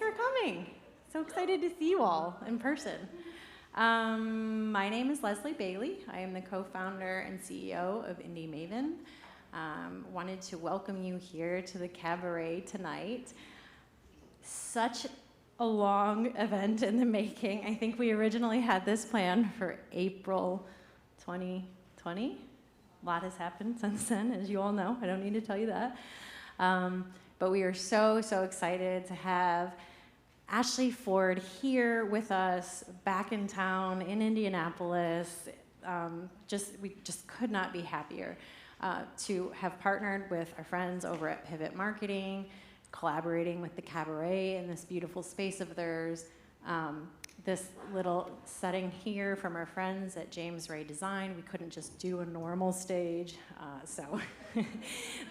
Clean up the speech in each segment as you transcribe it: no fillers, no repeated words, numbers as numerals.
for coming. So excited to see you all in person. My name is Leslie Bailey. I am the co-founder and CEO of Indy Maven. Wanted to welcome you here to the cabaret tonight. Such a long event in the making. I think we originally had this planned for April 2020. A lot has happened since then, as you all know. I don't need to tell you that. But we are so excited to have Ashley Ford here with us, back in town in Indianapolis. We just could not be happier to have partnered with our friends over at Pivot Marketing, collaborating with the cabaret in this beautiful space of theirs. This little setting here from our friends at James Ray Design. We couldn't just do a normal stage, so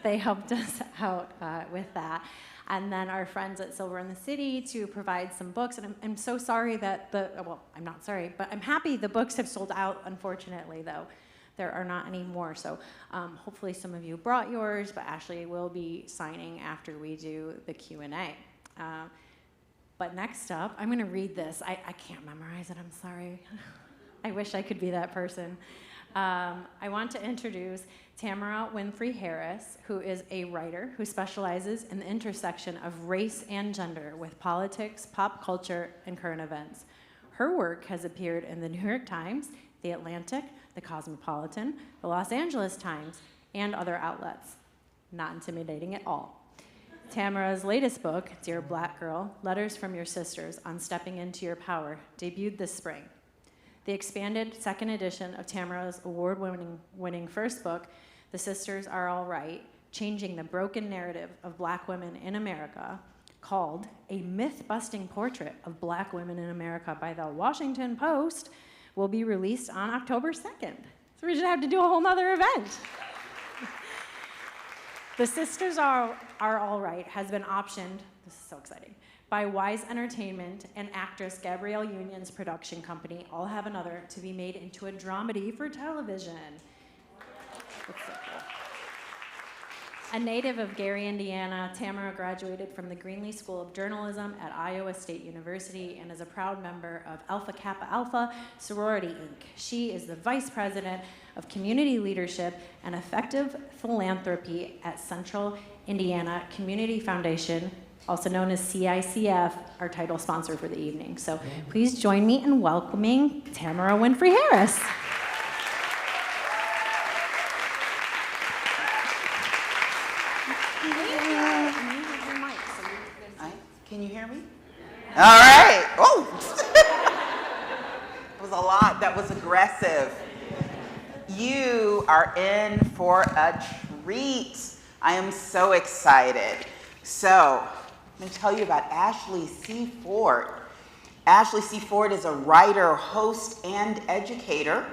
they helped us out with that. And then our friends at Silver in the City to provide some books. And I'm so sorry that I'm not sorry, but I'm happy the books have sold out, unfortunately, though. There are not any more. So hopefully some of you brought yours, but Ashley will be signing after we do the Q&A. But next up, I'm going to read this. I can't memorize it, I'm sorry. I wish I could be that person. I want to introduce Tamara Winfrey Harris, who is a writer who specializes in the intersection of race and gender with politics, pop culture, and current events. Her work has appeared in the New York Times, The Atlantic, The Cosmopolitan, The Los Angeles Times, and other outlets. Not intimidating at all. Tamara's latest book, Dear Black Girl, Letters from Your Sisters on Stepping into Your Power, debuted this spring. The expanded second edition of Tamara's award-winning first book, The Sisters Are All Right, Changing the Broken Narrative of Black Women in America, called A Myth-Busting Portrait of Black Women in America by the Washington Post, will be released on October 2nd. So we should have to do a whole nother event. The Sisters Are All Right has been optioned, this is so exciting, by Wise Entertainment and actress Gabrielle Union's production company, All Have Another, to be made into a dramedy for television. It's so cool. A native of Gary, Indiana, Tamara graduated from the Greenlee School of Journalism at Iowa State University and is a proud member of Alpha Kappa Alpha Sorority Inc. She is the Vice President of Community Leadership and Effective Philanthropy at Central Indiana Community Foundation, also known as CICF, our title sponsor for the evening. So please join me in welcoming Tamara Winfrey Harris. Can you hear me? All right. Oh, it was a lot. That was aggressive. You are in for a treat. I am so excited. So, I'm going to tell you about Ashley C. Ford. Ashley C. Ford is a writer, host, and educator.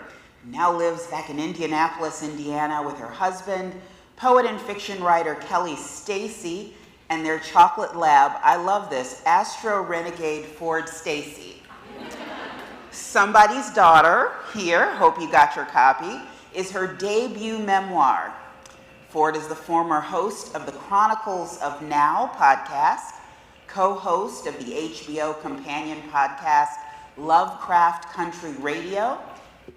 Now lives back in Indianapolis, Indiana with her husband, poet and fiction writer Kelly Stacy, and their chocolate lab. I love this, Astro Renegade Ford Stacy. Somebody's Daughter, here, hope you got your copy, is her debut memoir. Ford is the former host of the Chronicles of Now podcast, co-host of the HBO companion podcast, Lovecraft Country Radio,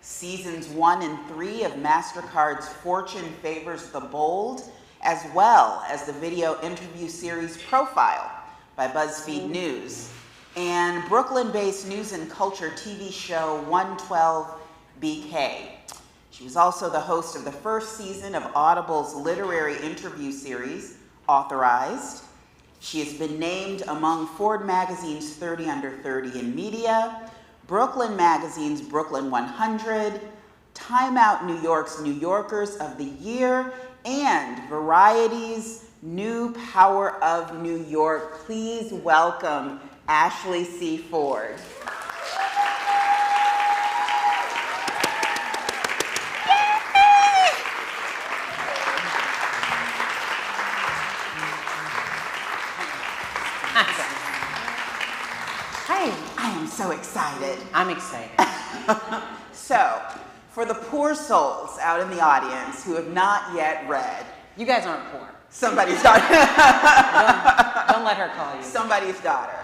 seasons 1 and 3 of MasterCard's Fortune Favors the Bold, as well as the video interview series Profile by BuzzFeed News, and Brooklyn-based news and culture TV show 112 BK. She was also the host of the first season of Audible's literary interview series, Authorized. She has been named among Ford Magazine's 30 Under 30 in Media, Brooklyn Magazine's Brooklyn 100, Time Out New York's New Yorkers of the Year, and Variety's New Power of New York. Please welcome Ashley C. Ford. Hi, I am so excited. I'm excited. So, for the poor souls out in the audience who have not yet read, You guys aren't poor. Somebody's Daughter. Don't let her call you. Somebody's Daughter.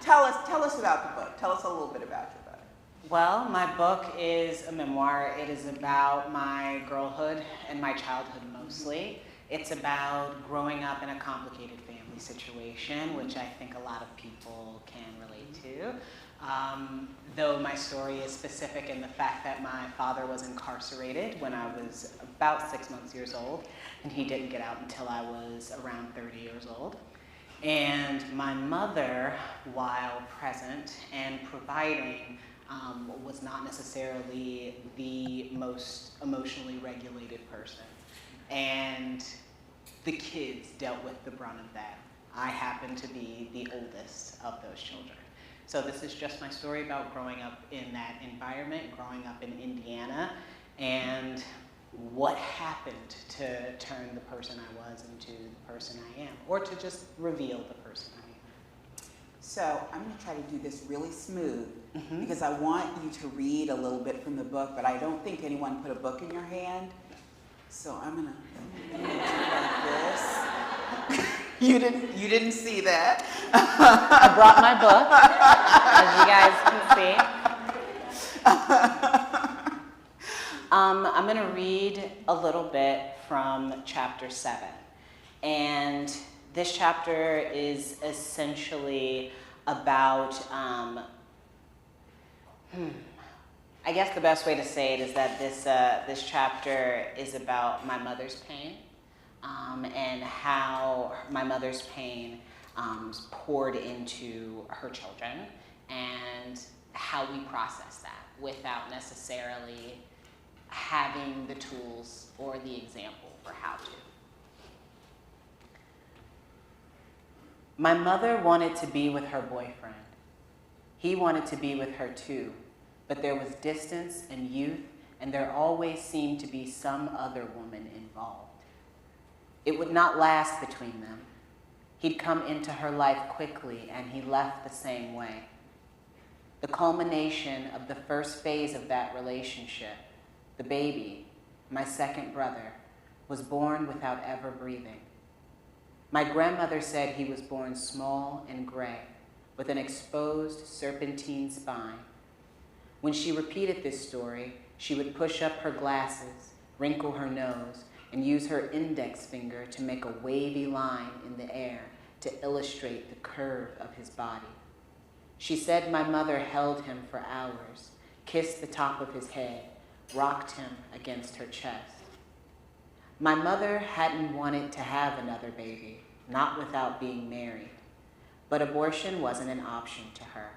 tell us about the book. Tell us a little bit about your book. Well, my book is a memoir. It is about my girlhood and my childhood mostly. It's about growing up in a complicated family situation, which I think a lot of people can relate to. Though my story is specific in the fact that my father was incarcerated when I was about 6 years old, and he didn't get out until I was around 30 years old. And my mother, while present and providing, was not necessarily the most emotionally regulated person. And the kids dealt with the brunt of that. I happen to be the oldest of those children. So this is just my story about growing up in that environment, growing up in Indiana, and what happened to turn the person I was into the person I am, or to just reveal the person I am. So I'm going to try to do this really smooth because I want you to read a little bit from the book, but I don't think anyone put a book in your hand. So I'm going to do like this. You didn't see that. I brought my book, as you guys can see. I'm going to read a little bit from chapter 7. And this chapter is essentially about, I guess the best way to say it is that this chapter is about my mother's pain. And how my mother's pain poured into her children, and how we process that without necessarily having the tools or the example for how to. My mother wanted to be with her boyfriend. He wanted to be with her too, but there was distance and youth, and there always seemed to be some other woman involved. It would not last between them. He'd come into her life quickly, and he left the same way. The culmination of the first phase of that relationship, the baby, my second brother, was born without ever breathing. My grandmother said he was born small and gray, with an exposed serpentine spine. When she repeated this story, she would push up her glasses, wrinkle her nose, and use her index finger to make a wavy line in the air to illustrate the curve of his body. She said my mother held him for hours, kissed the top of his head, rocked him against her chest. My mother hadn't wanted to have another baby, not without being married, but abortion wasn't an option to her,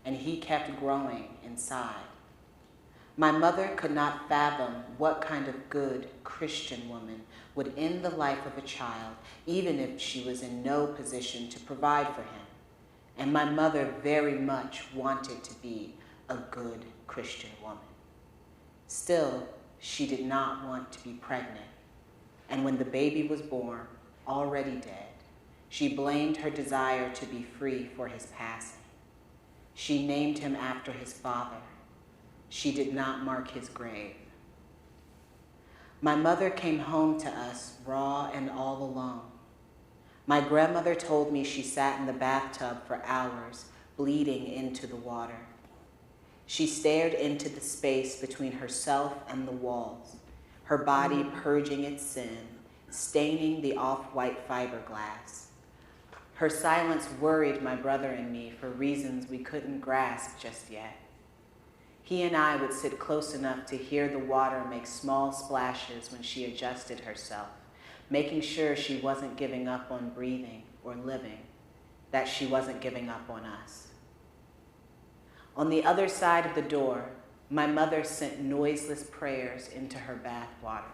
and he kept growing inside. My mother could not fathom what kind of good Christian woman would end the life of a child, even if she was in no position to provide for him. And my mother very much wanted to be a good Christian woman. Still, she did not want to be pregnant. And when the baby was born, already dead, she blamed her desire to be free for his passing. She named him after his father. She did not mark his grave. My mother came home to us raw and all alone. My grandmother told me she sat in the bathtub for hours, bleeding into the water. She stared into the space between herself and the walls, her body purging its sin, staining the off-white fiberglass. Her silence worried my brother and me for reasons we couldn't grasp just yet. He and I would sit close enough to hear the water make small splashes when she adjusted herself, making sure she wasn't giving up on breathing or living, that she wasn't giving up on us. On the other side of the door, my mother sent noiseless prayers into her bath water,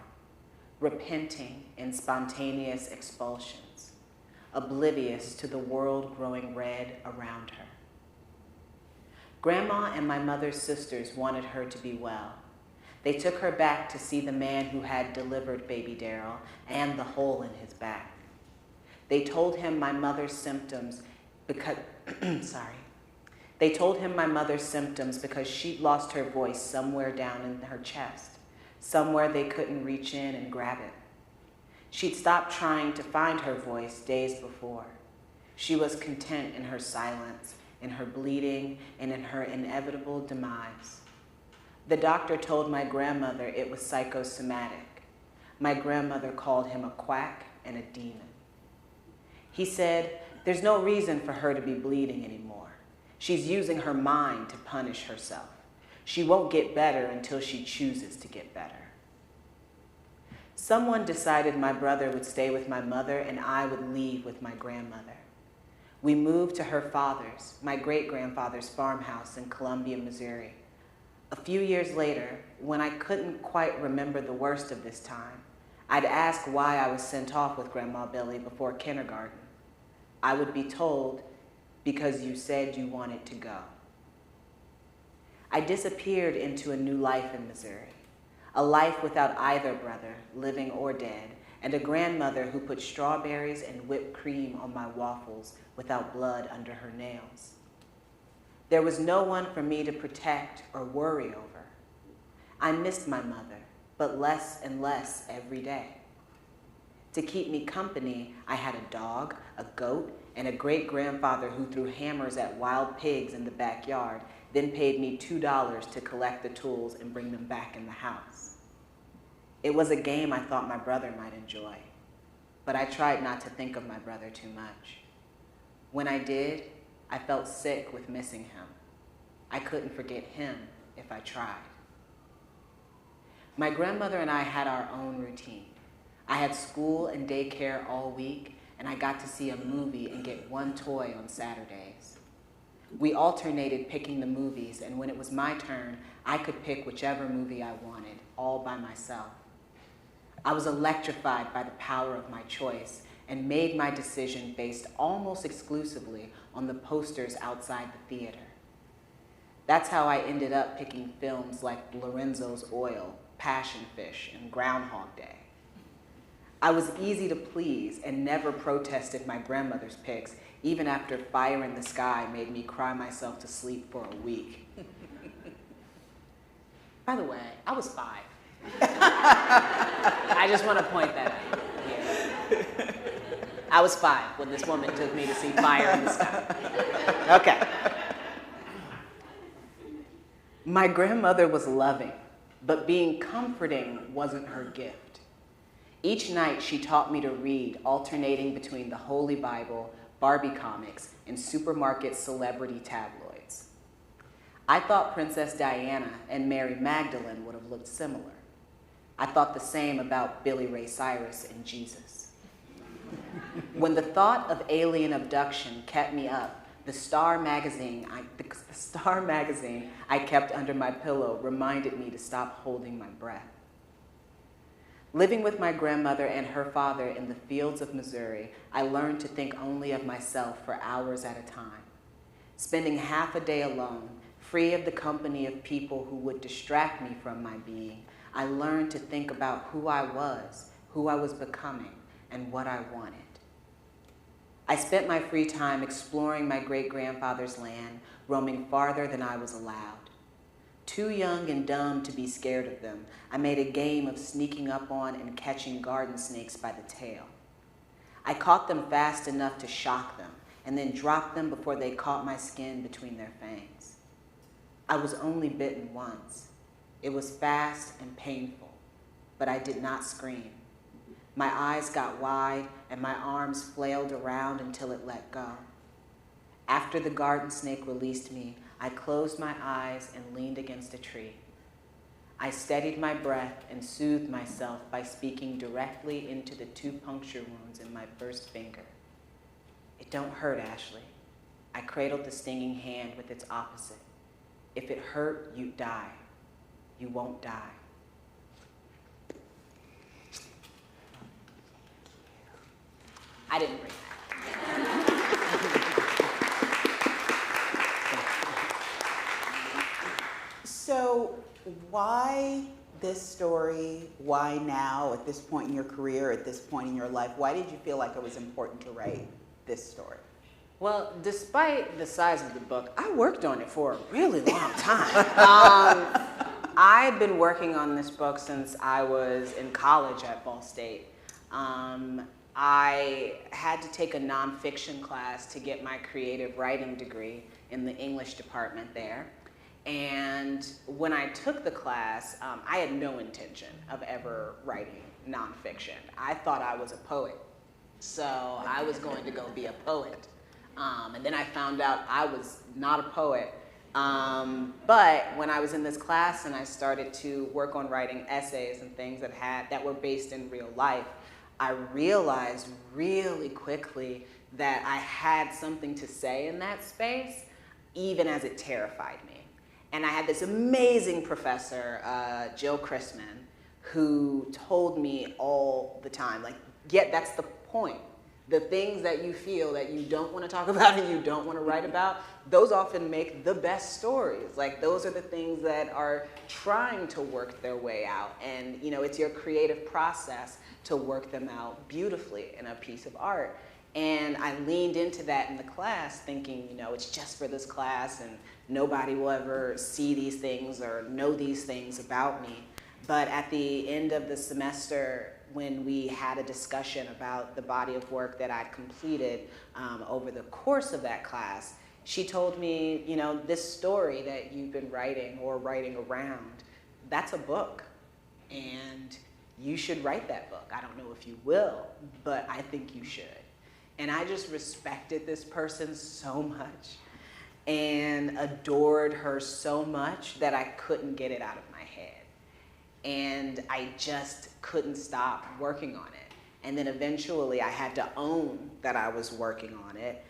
repenting in spontaneous expulsions, oblivious to the world growing red around her. Grandma and my mother's sisters wanted her to be well. They took her back to see the man who had delivered baby Daryl and the hole in his back. They told him my mother's symptoms because, They told him my mother's symptoms because she'd lost her voice somewhere down in her chest, somewhere they couldn't reach in and grab it. She'd stopped trying to find her voice days before. She was content in her silence, in her bleeding, and in her inevitable demise. The doctor told my grandmother it was psychosomatic. My grandmother called him a quack and a demon. He said, there's no reason for her to be bleeding anymore. She's using her mind to punish herself. She won't get better until she chooses to get better. Someone decided my brother would stay with my mother and I would leave with my grandmother. We moved to her father's, my great-grandfather's farmhouse in Columbia, Missouri. A few years later, when I couldn't quite remember the worst of this time, I'd ask why I was sent off with Grandma Billy before kindergarten. I would be told, because you said you wanted to go. I disappeared into a new life in Missouri, a life without either brother, living or dead, and a grandmother who put strawberries and whipped cream on my waffles without blood under her nails. There was no one for me to protect or worry over. I missed my mother, but less and less every day. To keep me company, I had a dog, a goat, and a great-grandfather who threw hammers at wild pigs in the backyard, then paid me $2 to collect the tools and bring them back in the house. It was a game I thought my brother might enjoy, but I tried not to think of my brother too much. When I did, I felt sick with missing him. I couldn't forget him if I tried. My grandmother and I had our own routine. I had school and daycare all week, and I got to see a movie and get one toy on Saturdays. We alternated picking the movies, and when it was my turn, I could pick whichever movie I wanted, all by myself. I was electrified by the power of my choice and made my decision based almost exclusively on the posters outside the theater. That's how I ended up picking films like Lorenzo's Oil, Passion Fish, and Groundhog Day. I was easy to please and never protested my grandmother's picks, even after Fire in the Sky made me cry myself to sleep for a week. By the way, I was 5. I just want to point that out. Yeah. I was 5 when this woman took me to see Fire in the Sky. Okay. My grandmother was loving, but being comforting wasn't her gift. Each night she taught me to read, alternating between the Holy Bible, Barbie comics, and supermarket celebrity tabloids. I thought Princess Diana and Mary Magdalene would have looked similar. I thought the same about Billy Ray Cyrus and Jesus. When the thought of alien abduction kept me up, the Star magazine I kept under my pillow reminded me to stop holding my breath. Living with my grandmother and her father in the fields of Missouri, I learned to think only of myself for hours at a time. Spending half a day alone, free of the company of people who would distract me from my being, I learned to think about who I was becoming, and what I wanted. I spent my free time exploring my great-grandfather's land, roaming farther than I was allowed. Too young and dumb to be scared of them, I made a game of sneaking up on and catching garden snakes by the tail. I caught them fast enough to shock them, and then dropped them before they caught my skin between their fangs. I was only bitten once. It was fast and painful, but I did not scream. My eyes got wide, and my arms flailed around until it let go. After the garden snake released me, I closed my eyes and leaned against a tree. I steadied my breath and soothed myself by speaking directly into the 2 puncture wounds in my first finger. It don't hurt, Ashley. I cradled the stinging hand with its opposite. If it hurt, you'd die. You won't die. I didn't bring that. So why this story? Why now, at this point in your career, at this point in your life? Why did you feel like it was important to write this story? Well, despite the size of the book, I worked on it for a really long time. I've been working on this book since I was in college at Ball State. I had to take a nonfiction class to get my creative writing degree in the English department there. And when I took the class, I had no intention of ever writing nonfiction. I thought I was a poet, so I was going to go be a poet. And then I found out I was not a poet. But when I was in this class and I started to work on writing essays and things that were based in real life, I realized really quickly that I had something to say in that space, even as it terrified me. And I had this amazing professor, Jill Chrisman, who told me all the time, like, yeah, that's the point. The things that you feel that you don't want to talk about and you don't want to write about, those often make the best stories. Like, those are the things that are trying to work their way out. And, you know, it's your creative process to work them out beautifully in a piece of art. And I leaned into that in the class thinking, you know, it's just for this class and nobody will ever see these things or know these things about me. But at the end of the semester, when we had a discussion about the body of work that I'd completed over the course of that class, she told me, you know, this story that you've been writing or writing around, that's a book. And you should write that book. I don't know if you will, but I think you should. And I just respected this person so much and adored her so much that I couldn't get it out of my head. And I just couldn't stop working on it. And then eventually I had to own that I was working on it.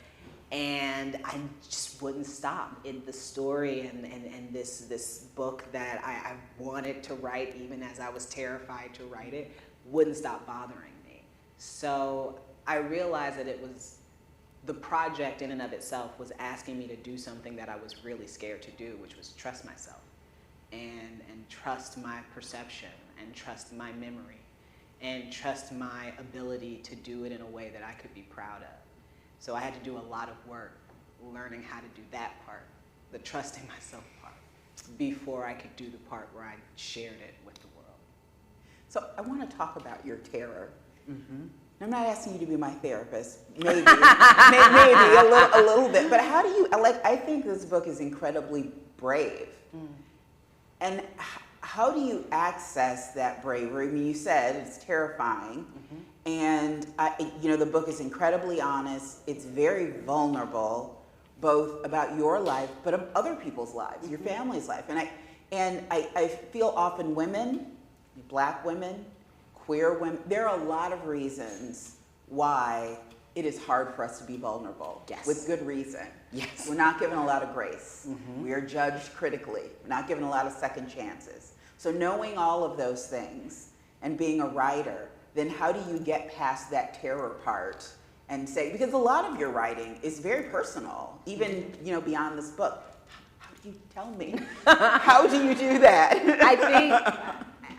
And I just wouldn't stop. The story and this book that I wanted to write, even as I was terrified to write it, wouldn't stop bothering me. So I realized that it was the project in and of itself was asking me to do something that I was really scared to do, which was trust myself and trust my perception and trust my memory and trust my ability to do it in a way that I could be proud of. So I had to do a lot of work learning how to do that part, the trusting myself part, before I could do the part where I shared it with the world. So I want to talk about your terror. Mm-hmm. I'm not asking you to be my therapist, maybe, maybe a little bit, but how do you, I think this book is incredibly brave. Mm. And how do you access that bravery? I mean, you said it's terrifying, mm-hmm. and you know, the book is incredibly honest. It's very vulnerable, both about your life, but of other people's lives, mm-hmm. your family's life. And I feel often women, Black women, queer women, there are a lot of reasons why it is hard for us to be vulnerable. Yes. With good reason. Yes. We're not given a lot of grace. Mm-hmm. We are judged critically. We're not given a lot of second chances. So knowing all of those things and being a writer, then how do you get past that terror part and say, because a lot of your writing is very personal, even, you know, beyond this book. How do you tell me? How do you do that?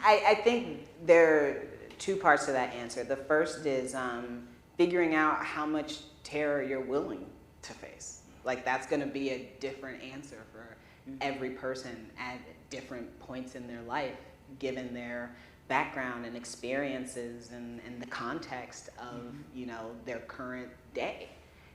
I think there are two parts to that answer. The first is figuring out how much terror you're willing to face. Like, that's going to be a different answer for every person at different points in their life, given their background and experiences and the context of, you know, their current day.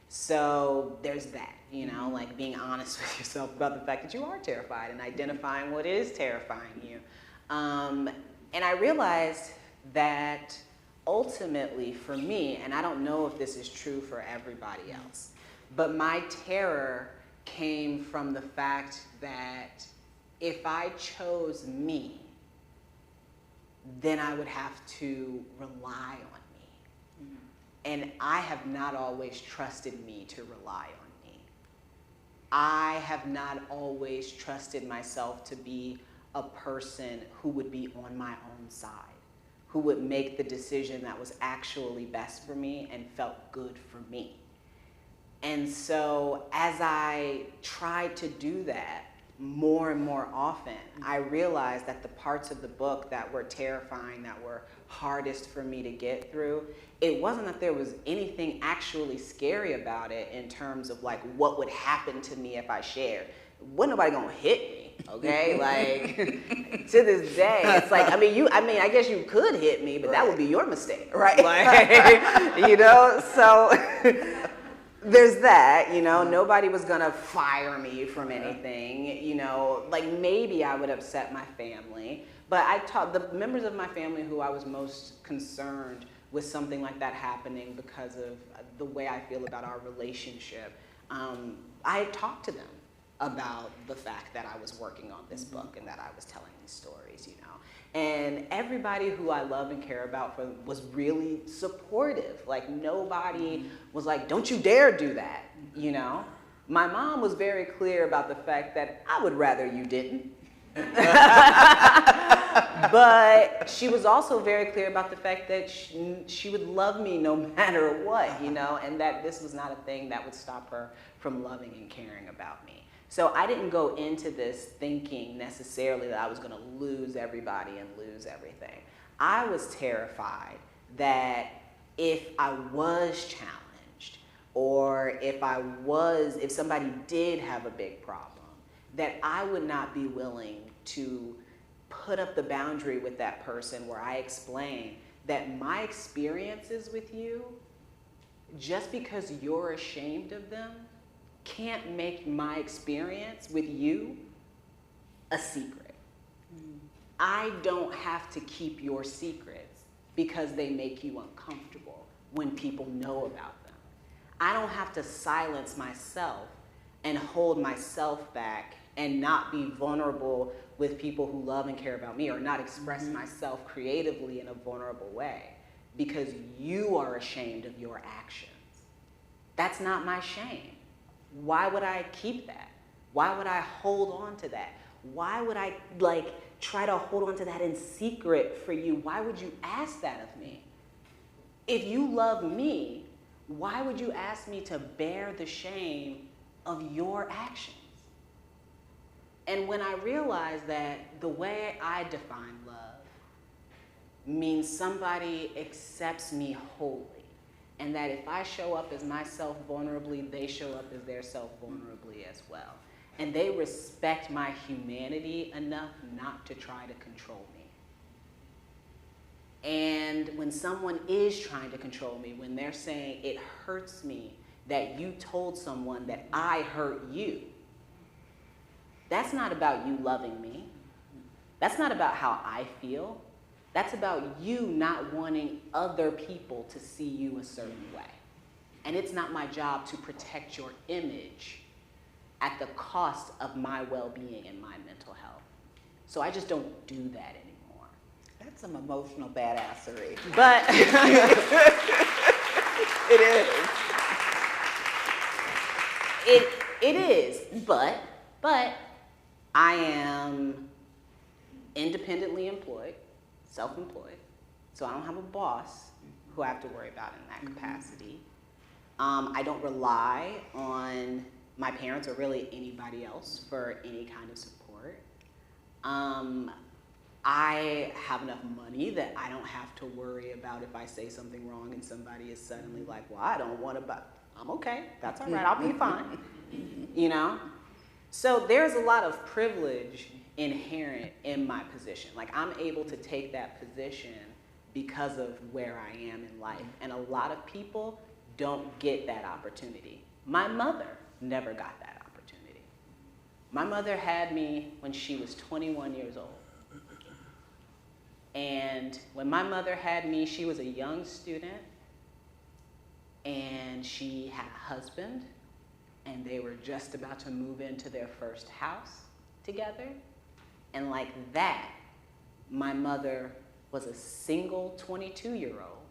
So there's that, you know, like being honest with yourself about the fact that you are terrified and identifying what is terrifying you. And I realized that ultimately for me, and I don't know if this is true for everybody else, but my terror came from the fact that if I chose me, then I would have to rely on me. Mm-hmm. And I have not always trusted me to rely on me. I have not always trusted myself to be a person who would be on my own side, who would make the decision that was actually best for me and felt good for me. And so as I tried to do that more and more often, I realized that the parts of the book that were terrifying, that were hardest for me to get through, it wasn't that there was anything actually scary about it in terms of like what would happen to me if I shared. Wasn't nobody gonna hit me. Okay, like to this day, it's like I guess you could hit me, but that would be your mistake, Right. Like, so there's that. Nobody was gonna fire me from anything. Like maybe I would upset my family, but I taught the members of my family who I was most concerned with something like that happening because of the way I feel about our relationship. I talked to them about the fact that I was working on this book and that I was telling these stories, And everybody who I love and care about was really supportive. Like nobody was like, don't you dare do that, My mom was very clear about the fact that I would rather you didn't. But she was also very clear about the fact that she would love me no matter what, and that this was not a thing that would stop her from loving and caring about me. So I didn't go into this thinking necessarily that I was going to lose everybody and lose everything. I was terrified that if I was challenged or if somebody did have a big problem, that I would not be willing to put up the boundary with that person where I explain that my experiences with you, just because you're ashamed of them, can't make my experience with you a secret. I don't have to keep your secrets because they make you uncomfortable when people know about them. I don't have to silence myself and hold myself back and not be vulnerable with people who love and care about me, or not express myself creatively in a vulnerable way because you are ashamed of your actions. That's not my shame. Why would I keep that? Why would I hold on to that? Why would I try to hold on to that in secret for you? Why would you ask that of me? If you love me, why would you ask me to bear the shame of your actions? And when I realized that the way I define love means somebody accepts me wholly, and that if I show up as myself vulnerably, they show up as their self vulnerably as well. And they respect my humanity enough not to try to control me. And when someone is trying to control me, when they're saying it hurts me that you told someone that I hurt you, that's not about you loving me. That's not about how I feel. That's about you not wanting other people to see you a certain way. And it's not my job to protect your image at the cost of my well-being and my mental health. So I just don't do that anymore. That's some emotional badassery. But It is. it is, but I am independently employed, self-employed, so I don't have a boss who I have to worry about in that capacity. I don't rely on my parents or really anybody else for any kind of support. I have enough money that I don't have to worry about if I say something wrong and somebody is suddenly like, well, I don't want to, but I'm okay, that's all right, I'll be fine, you know? So there's a lot of privilege inherent in my position. Like, I'm able to take that position because of where I am in life. And a lot of people don't get that opportunity. My mother never got that opportunity. My mother had me when she was 21 years old. And when my mother had me, she was a young student, and she had a husband, and they were just about to move into their first house together. And like that, my mother was a single 22-year-old,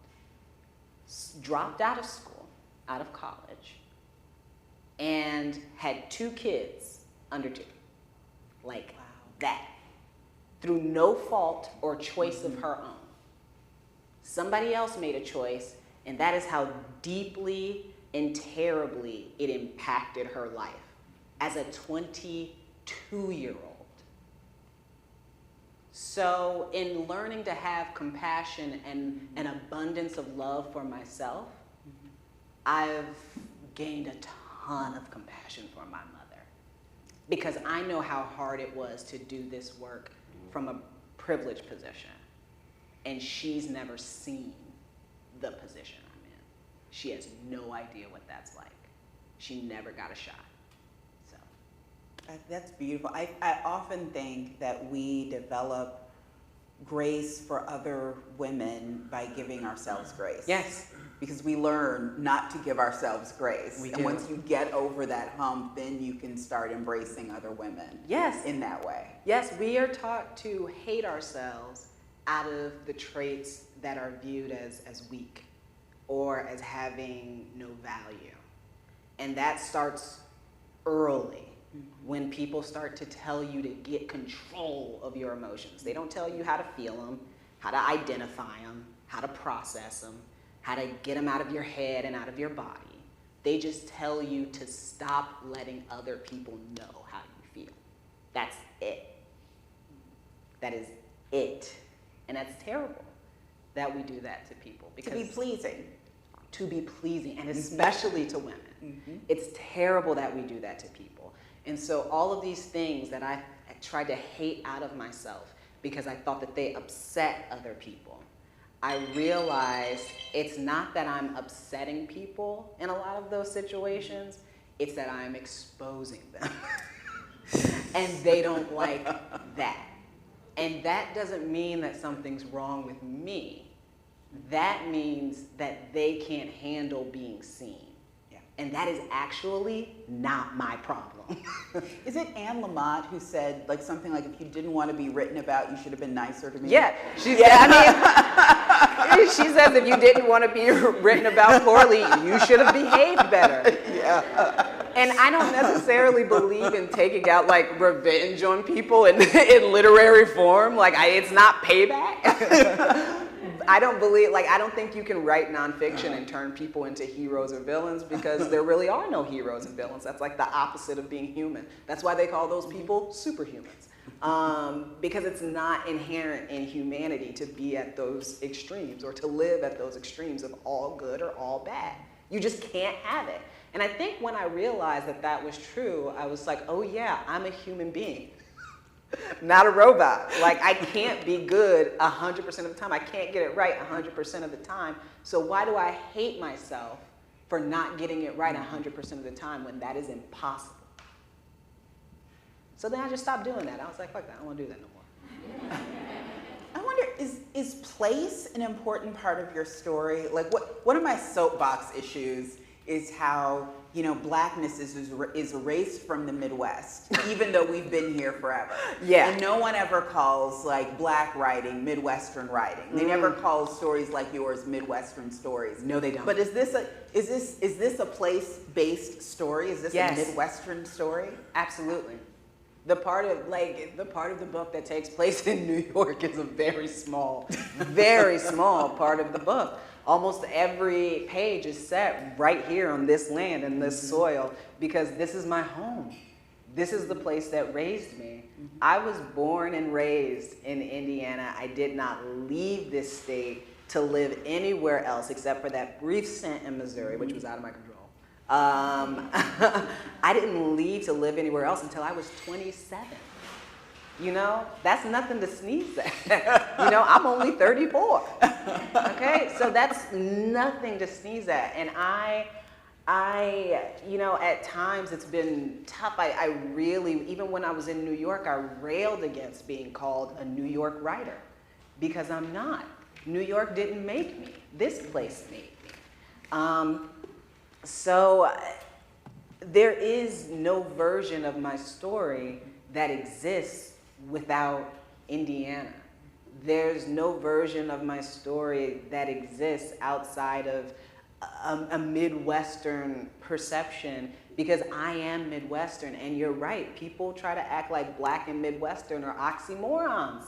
dropped out of school, out of college, and had 2 kids under 2. Like that. Through no fault or choice of her own. Somebody else made a choice, and that is how deeply and terribly it impacted her life as a 22-year-old. So in learning to have compassion and an abundance of love for myself, I've gained a ton of compassion for my mother. because I know how hard it was to do this work from a privileged position. And she's never seen the position I'm in. She has no idea what that's like. She never got a shot. So That's beautiful. I often think that we develop grace for other women by giving ourselves grace. yes, Because we learn not to give ourselves grace. We and do. once you get over that hump, then you can start embracing other women yes, in that way. yes, we are taught to hate ourselves out of the traits that are viewed as weak or as having no value. And that starts early when people start to tell you to get control of your emotions. They don't tell you how to feel them, how to identify them, how to process them, how to get them out of your head and out of your body. They just tell you to stop letting other people know how you feel. That's it. That is it. And that's terrible that we do that to people. Because To be pleasing. to be pleasing, and especially to women. It's terrible that we do that to people. And so all of these things that I tried to hate out of myself because I thought that they upset other people, I realized it's not that I'm upsetting people in a lot of those situations, it's that I'm exposing them. And they don't like that. And that doesn't mean that something's wrong with me. That means that they can't handle being seen. Yeah. And that is actually not my problem. Is it Anne Lamott who said like something like, if you didn't want to be written about, you should have been nicer to me? Yeah, she says if you didn't want to be written about poorly, you should have behaved better. Yeah. And I don't necessarily believe in taking out like revenge on people in literary form. Like it's not payback. I don't think you can write nonfiction and turn people into heroes or villains, because there really are no heroes and villains. That's like the opposite of being human. That's why they call those people superhumans. Because it's not inherent in humanity to be at those extremes or to live at those extremes of all good or all bad. You just can't have it. And I think when I realized that that was true, I was like, oh yeah, I'm a human being. Not a robot. Like, I can't be good 100% of the time. I can't get it right 100% of the time. So why do I hate myself for not getting it right 100% of the time when that is impossible? So then I just stopped doing that. I was like, fuck that, I don't want to do that no more. I wonder, is place an important part of your story? Like, one of my soapbox issues is how, blackness is erased from the Midwest, even though we've been here forever. Yeah. And no one ever calls like black writing Midwestern writing. They never call stories like yours Midwestern stories. No, they don't. But is this a place-based story? Is this Yes. a Midwestern story? Absolutely. The part of the book that takes place in New York is a very small part of the book. Almost every page is set right here on this land and this soil, because this is my home. This is the place that raised me. I was born and raised in Indiana. I did not leave this state to live anywhere else except for that brief stint in Missouri, which was out of my control. I didn't leave to live anywhere else until I was 27. That's nothing to sneeze at. I'm only 34. Okay, so that's nothing to sneeze at. And I at times it's been tough. I really, even when I was in New York, I railed against being called a New York writer, because I'm not. New York didn't make me. This place made me. So there is no version of my story that exists without Indiana. There's no version of my story that exists outside of a Midwestern perception, because I am Midwestern. And you're right, people try to act like black and Midwestern are oxymorons.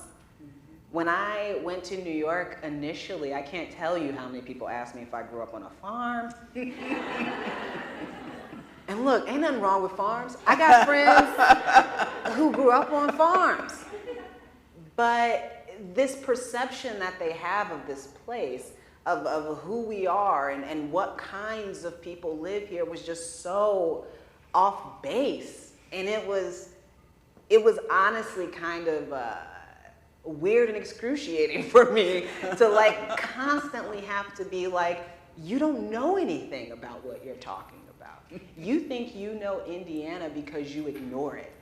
When I went to New York initially, I can't tell you how many people asked me if I grew up on a farm. And look, ain't nothing wrong with farms. I got friends who grew up on farms. But this perception that they have of this place, of who we are and what kinds of people live here, was just so off base. And it was honestly kind of weird and excruciating for me to like constantly have to be like, you don't know anything about what you're talking about. You think you know Indiana because you ignore it.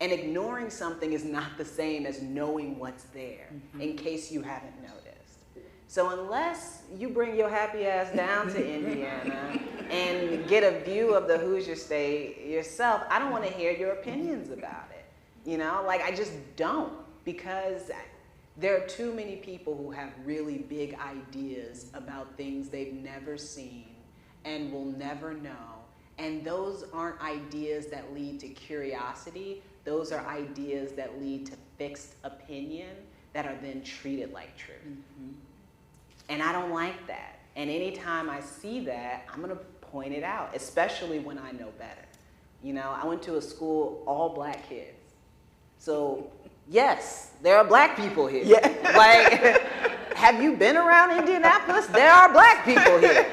And ignoring something is not the same as knowing what's there, in case you haven't noticed. So unless you bring your happy ass down to Indiana and get a view of the Hoosier State yourself, I don't want to hear your opinions about it. You know, like I just don't, because there are too many people who have really big ideas about things they've never seen and will never know. And those aren't ideas that lead to curiosity. Those are ideas that lead to fixed opinion that are then treated like truth. Mm-hmm. And I don't like that. And anytime I see that, I'm gonna point it out, especially when I know better. You know, I went to a school, all black kids. So yes, there are black people here. Yeah. Like, have you been around Indianapolis? There are black people here.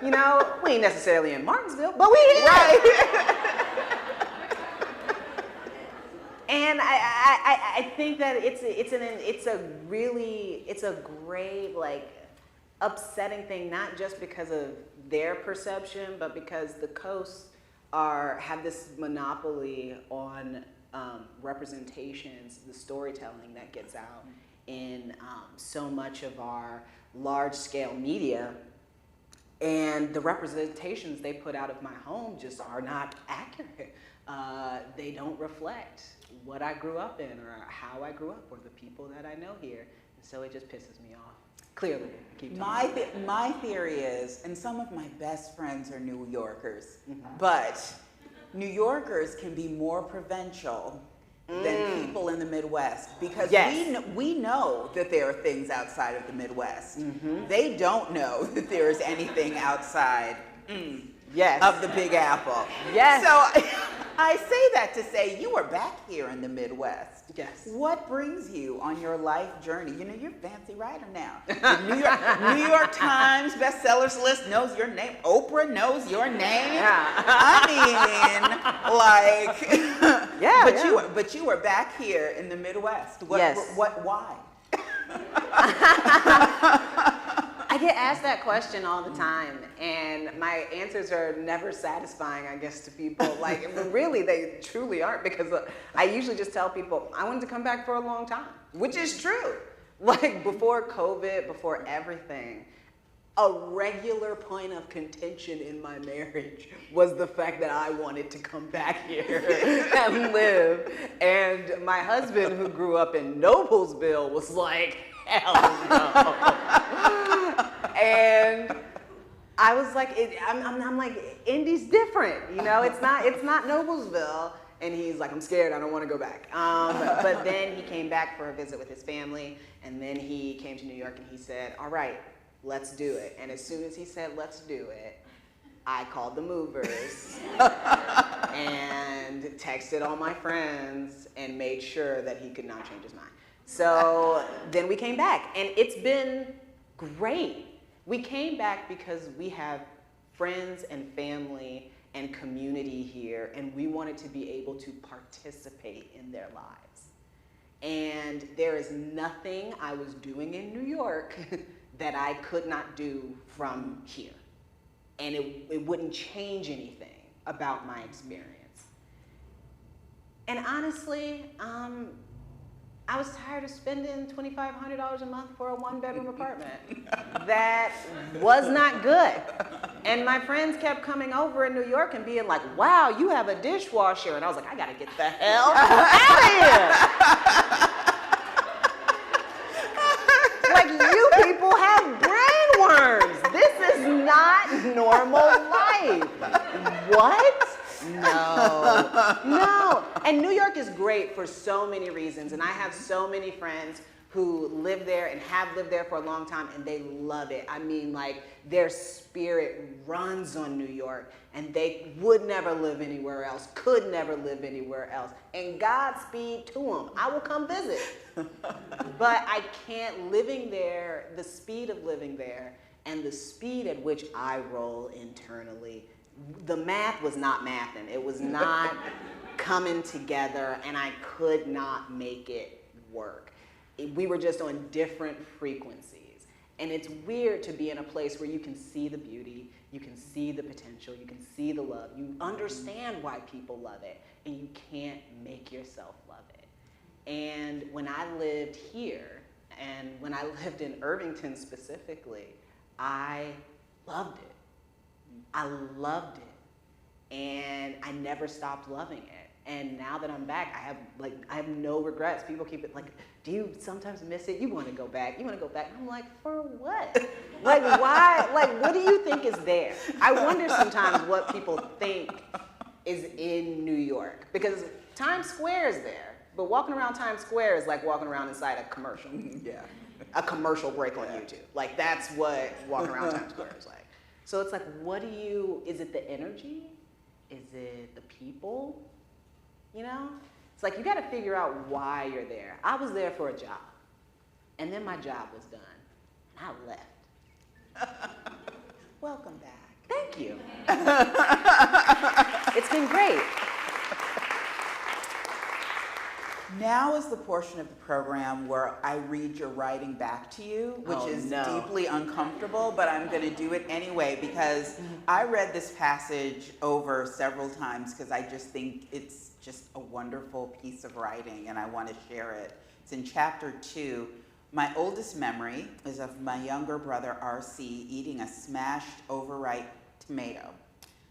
You know, we ain't necessarily in Martinsville, but we here. Right. And I think that it's a great, like, upsetting thing, not just because of their perception, but because the coasts have this monopoly on representations, the storytelling that gets out in so much of our large-scale media. And the representations they put out of my home just are not accurate. They don't reflect what I grew up in or how I grew up or the people that I know here. And so it just pisses me off. Clearly. My theory is, and some of my best friends are New Yorkers, but New Yorkers can be more provincial than people in the Midwest, because we know that there are things outside of the Midwest. They don't know that there is anything outside of the Big Apple. Yes. So I say that to say, you are back here in the Midwest. Yes. What brings you on your life journey? You know, you're a fancy writer now. The New York Times bestsellers list knows your name. Oprah knows your name. Yeah. I mean, like, yeah. But you were back here in the Midwest. Why? I get asked that question all the time, and my answers are never satisfying, I guess, to people. Like, but really, they truly aren't, because I usually just tell people, I wanted to come back for a long time, which is true. Like, before COVID, before everything, a regular point of contention in my marriage was the fact that I wanted to come back here and live. And my husband, who grew up in Noblesville, was like, hell no. And I was like, I'm like, Indy's different, you know, it's not Noblesville. And he's like, I'm scared, I don't want to go back. But then he came back for a visit with his family, and then he came to New York and he said, all right, let's do it. And as soon as he said, let's do it, I called the movers and texted all my friends and made sure that he could not change his mind. So then we came back, and it's been great. We came back because we have friends and family and community here, and we wanted to be able to participate in their lives. And there is nothing I was doing in New York that I could not do from here. And it wouldn't change anything about my experience. And honestly, I was tired of spending $2,500 a month for a one-bedroom apartment. That was not good. And my friends kept coming over in New York and being like, wow, you have a dishwasher. And I was like, I gotta get the hell out of here. Like, you people have brainworms. This is not normal life. What? No. And New York is great for so many reasons. And I have so many friends who live there and have lived there for a long time, and they love it. I mean, like, their spirit runs on New York, and they would never live anywhere else, could never live anywhere else. And Godspeed to them. I will come visit. But I can't, living there, the speed of living there, And the speed at which I roll internally, the math was not mathing. It was not coming together, and I could not make it work. We were just on different frequencies. And it's weird to be in a place where you can see the beauty, you can see the potential, you can see the love, you understand why people love it, and you can't make yourself love it. And when I lived here, and when I lived in Irvington specifically, I loved it. I loved it. And I never stopped loving it. And now that I'm back, I have no regrets. People keep it like, do you sometimes miss it? You want to go back. You want to go back. I'm like, for what? Like, why? Like, what do you think is there? I wonder sometimes what people think is in New York. Because Times Square is there. But walking around Times Square is like walking around inside a commercial. Yeah. A commercial break on YouTube. Like, that's what walking around Times Square is like. So it's like, is it the energy? Is it the people? You know? It's like, you got to figure out why you're there. I was there for a job. And then my job was done. And I left. Welcome back. Thank you. It's been great. Now is the portion of the program where I read your writing back to you, which is deeply uncomfortable, but I'm going to do it anyway because I read this passage over several times because I just think it's just a wonderful piece of writing and I want to share it. It's in chapter 2. My oldest memory is of my younger brother, R.C., eating a smashed, overripe tomato.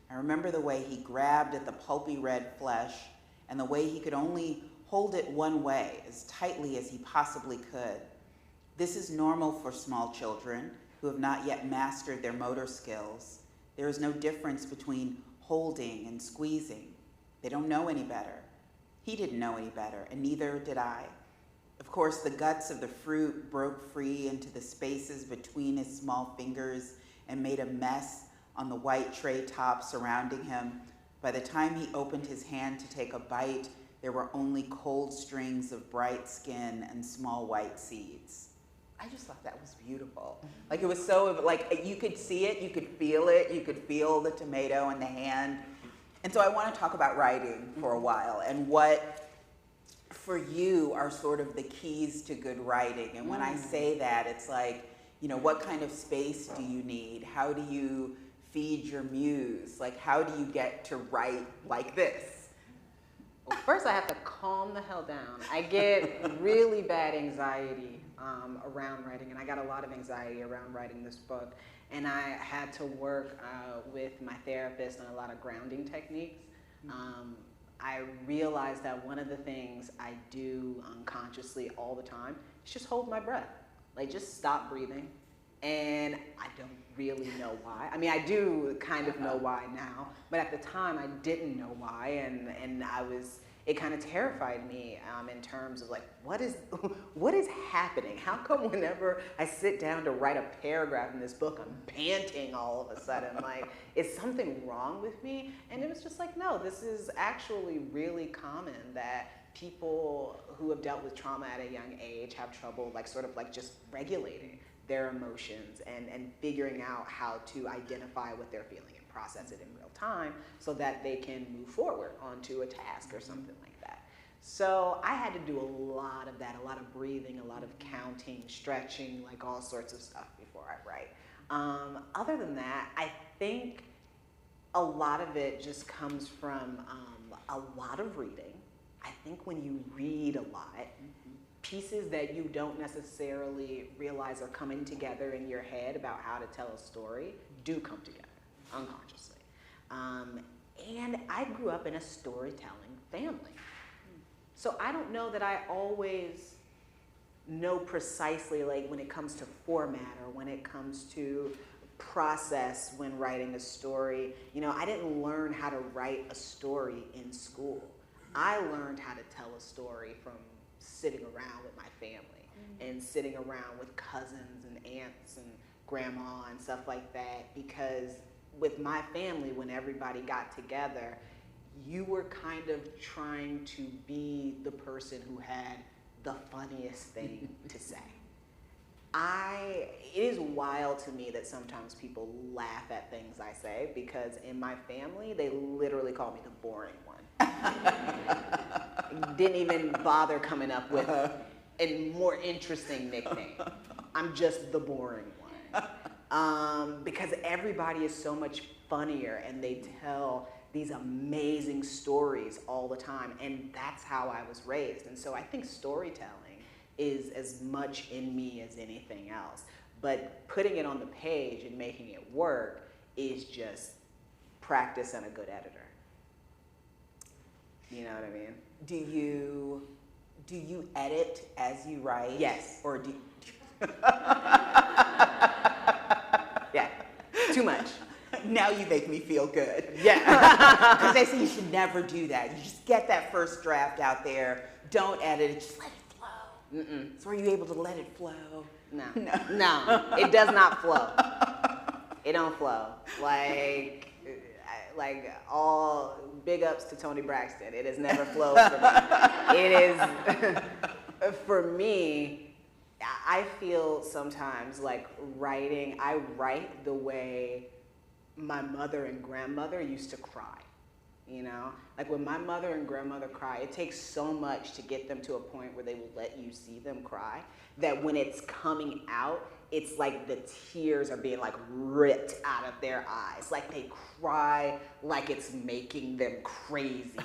I remember the way he grabbed at the pulpy red flesh and the way he could only hold it one way, as tightly as he possibly could. This is normal for small children who have not yet mastered their motor skills. There is no difference between holding and squeezing. They don't know any better. He didn't know any better, and neither did I. Of course, the guts of the fruit broke free into the spaces between his small fingers and made a mess on the white tray top surrounding him. By the time he opened his hand to take a bite, there were only cold strings of bright skin and small white seeds. I just thought that was beautiful. Like, it was so, like, you could see it, you could feel the tomato in the hand. And so I want to talk about writing for a while and what, for you, are sort of the keys to good writing. And when I say that, it's like, you know, what kind of space do you need? How do you feed your muse? Like, how do you get to write like this? Well, first I have to calm the hell down. I get really bad anxiety around writing, and I got a lot of anxiety around writing this book. And I had to work with my therapist on a lot of grounding techniques. I realized that one of the things I do unconsciously all the time is just hold my breath. Like, just stop breathing. And I don't really know why. I mean, I do kind of know why now, but at the time I didn't know why, and it kind of terrified me in terms of like, what is happening? How come whenever I sit down to write a paragraph in this book, I'm panting all of a sudden? Like, is something wrong with me? And it was just like, no, this is actually really common that people who have dealt with trauma at a young age have trouble, like, sort of like just regulating their emotions and figuring out how to identify what they're feeling and process it in real time so that they can move forward onto a task or something like that. So I had to do a lot of that, a lot of breathing, a lot of counting, stretching, like all sorts of stuff before I write. Other than that, I think a lot of it just comes from a lot of reading. I think when you read a lot, pieces that you don't necessarily realize are coming together in your head about how to tell a story do come together unconsciously. And I grew up in a storytelling family. So I don't know that I always know precisely, like, when it comes to format or when it comes to process when writing a story. You know, I didn't learn how to write a story in school. I learned how to tell a story from sitting around with my family and sitting around with cousins and aunts and grandma and stuff like that, because with my family, when everybody got together, you were kind of trying to be the person who had the funniest thing to say. It is wild to me that sometimes people laugh at things I say, because in my family, they literally call me the boring one. Didn't even bother coming up with a more interesting nickname. I'm just the boring one. Because everybody is so much funnier and they tell these amazing stories all the time, and that's how I was raised. And so I think storytelling is as much in me as anything else. But putting it on the page and making it work is just practice and a good editor. You know what I mean? Do you edit as you write? Yes. Or do Yeah, too much. Now you make me feel good. Yeah. Because they say you should never do that. You just get that first draft out there. Don't edit it. Just let it flow. Mm-mm. So are you able to let it flow? No, it does not flow. It don't flow. Like all big ups to Toni Braxton. It has never flowed for me. It is, for me, I feel sometimes like writing, I write the way my mother and grandmother used to cry. You know, like when my mother and grandmother cry, it takes so much to get them to a point where they will let you see them cry, that when it's coming out, it's like the tears are being like ripped out of their eyes. Like they cry like it's making them crazy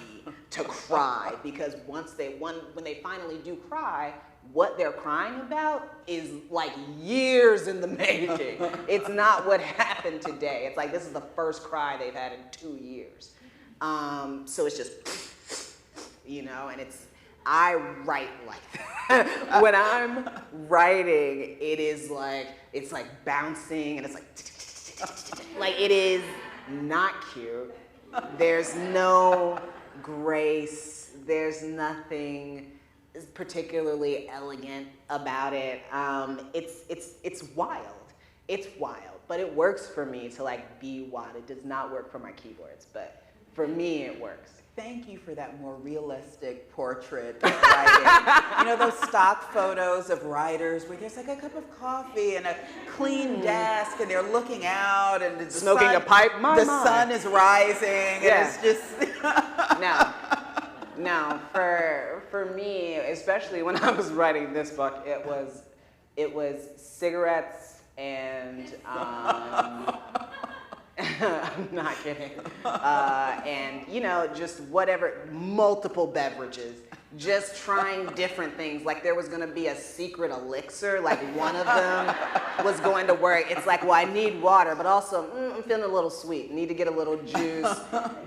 to cry, because when they finally do cry, what they're crying about is like years in the making. It's not what happened today. It's like this is the first cry they've had in 2 years. So it's just, you know, and I write like that. When I'm writing, it's like bouncing, and it's like it is not cute. There's no grace. There's nothing particularly elegant about it. It's wild. It's wild, but it works for me to like be wild. It does not work for my keyboards, but for me, it works. Thank you for that more realistic portrait of writing. You know, those stock photos of writers where there's like a cup of coffee and a clean desk, and they're looking out, and the Smoking sun, a pipe. sun is rising, Yeah. and it's just... No. For me, especially when I was writing this book, it was cigarettes and I'm not kidding. And, you know, just whatever, multiple beverages, just trying different things. Like there was going to be a secret elixir, like one of them was going to work. It's like, well, I need water, but also I'm feeling a little sweet, need to get a little juice.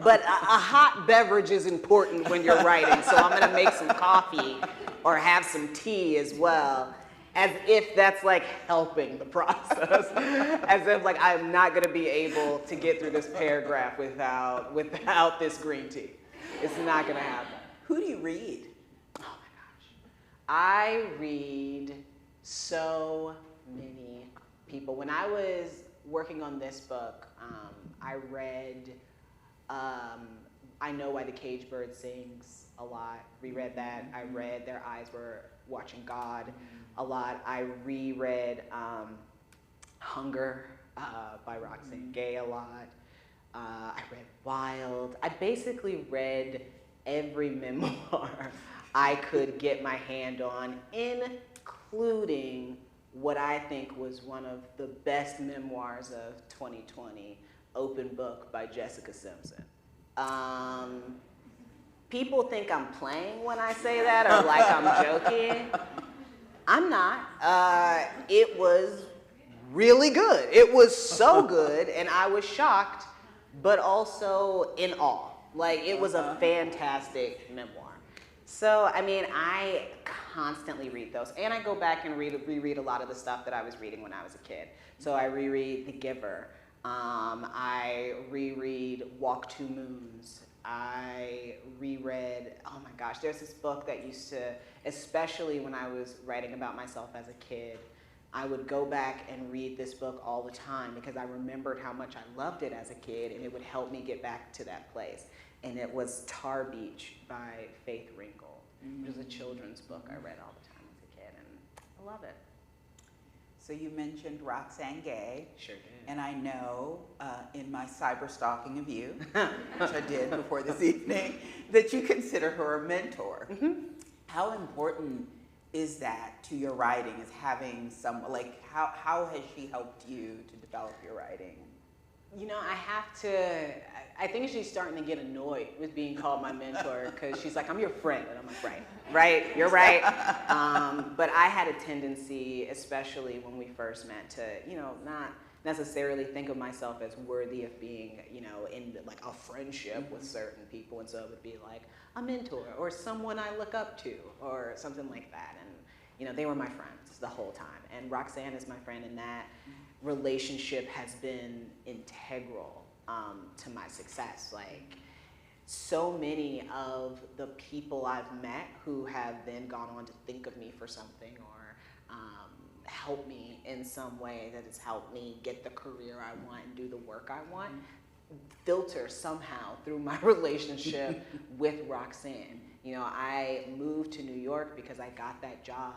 But a hot beverage is important when you're writing, so I'm going to make some coffee or have some tea as well. As if that's like helping the process. As if like I'm not gonna be able to get through this paragraph without this green tea. It's not gonna happen. Who do you read? Oh my gosh. I read so many people. When I was working on this book, I read I Know Why the Caged Bird Sings a lot. Reread that. I read Their Eyes Were Watching God a lot. I reread Hunger by Roxane Gay a lot. I read Wild. I basically read every memoir I could get my hand on, including what I think was one of the best memoirs of 2020, Open Book by Jessica Simpson. People think I'm playing when I say that, or like I'm joking. I'm not. It was really good. It was so good, and I was shocked, but also in awe. Like, it was a fantastic memoir. So, I mean, I constantly read those, and I go back and reread a lot of the stuff that I was reading when I was a kid. So I reread The Giver. I reread Walk Two Moons. I reread, oh my gosh, there's this book that used to, especially when I was writing about myself as a kid, I would go back and read this book all the time because I remembered how much I loved it as a kid, and it would help me get back to that place. And it was Tar Beach by Faith Ringgold. It was a children's book I read all the time as a kid, and I love it. So you mentioned Roxanne Gay. Sure did. And I know in my cyber stalking of you, which I did before this evening, that you consider her a mentor. How important is that to your writing, is having someone, like how has she helped you to develop your writing? You know, I think she's starting to get annoyed with being called my mentor because she's like, I'm your friend. And I'm like, right, you're right. But I had a tendency, especially when we first met, to, not necessarily think of myself as worthy of being, in like a friendship with certain people. And so it would be like a mentor or someone I look up to or something like that. And, they were my friends the whole time. And Roxanne is my friend, and that relationship has been integral to my success. Like, so many of the people I've met who have then gone on to think of me for something or help me in some way that has helped me get the career I want and do the work I want, filter somehow through my relationship with Roxanne. I moved to New York because I got that job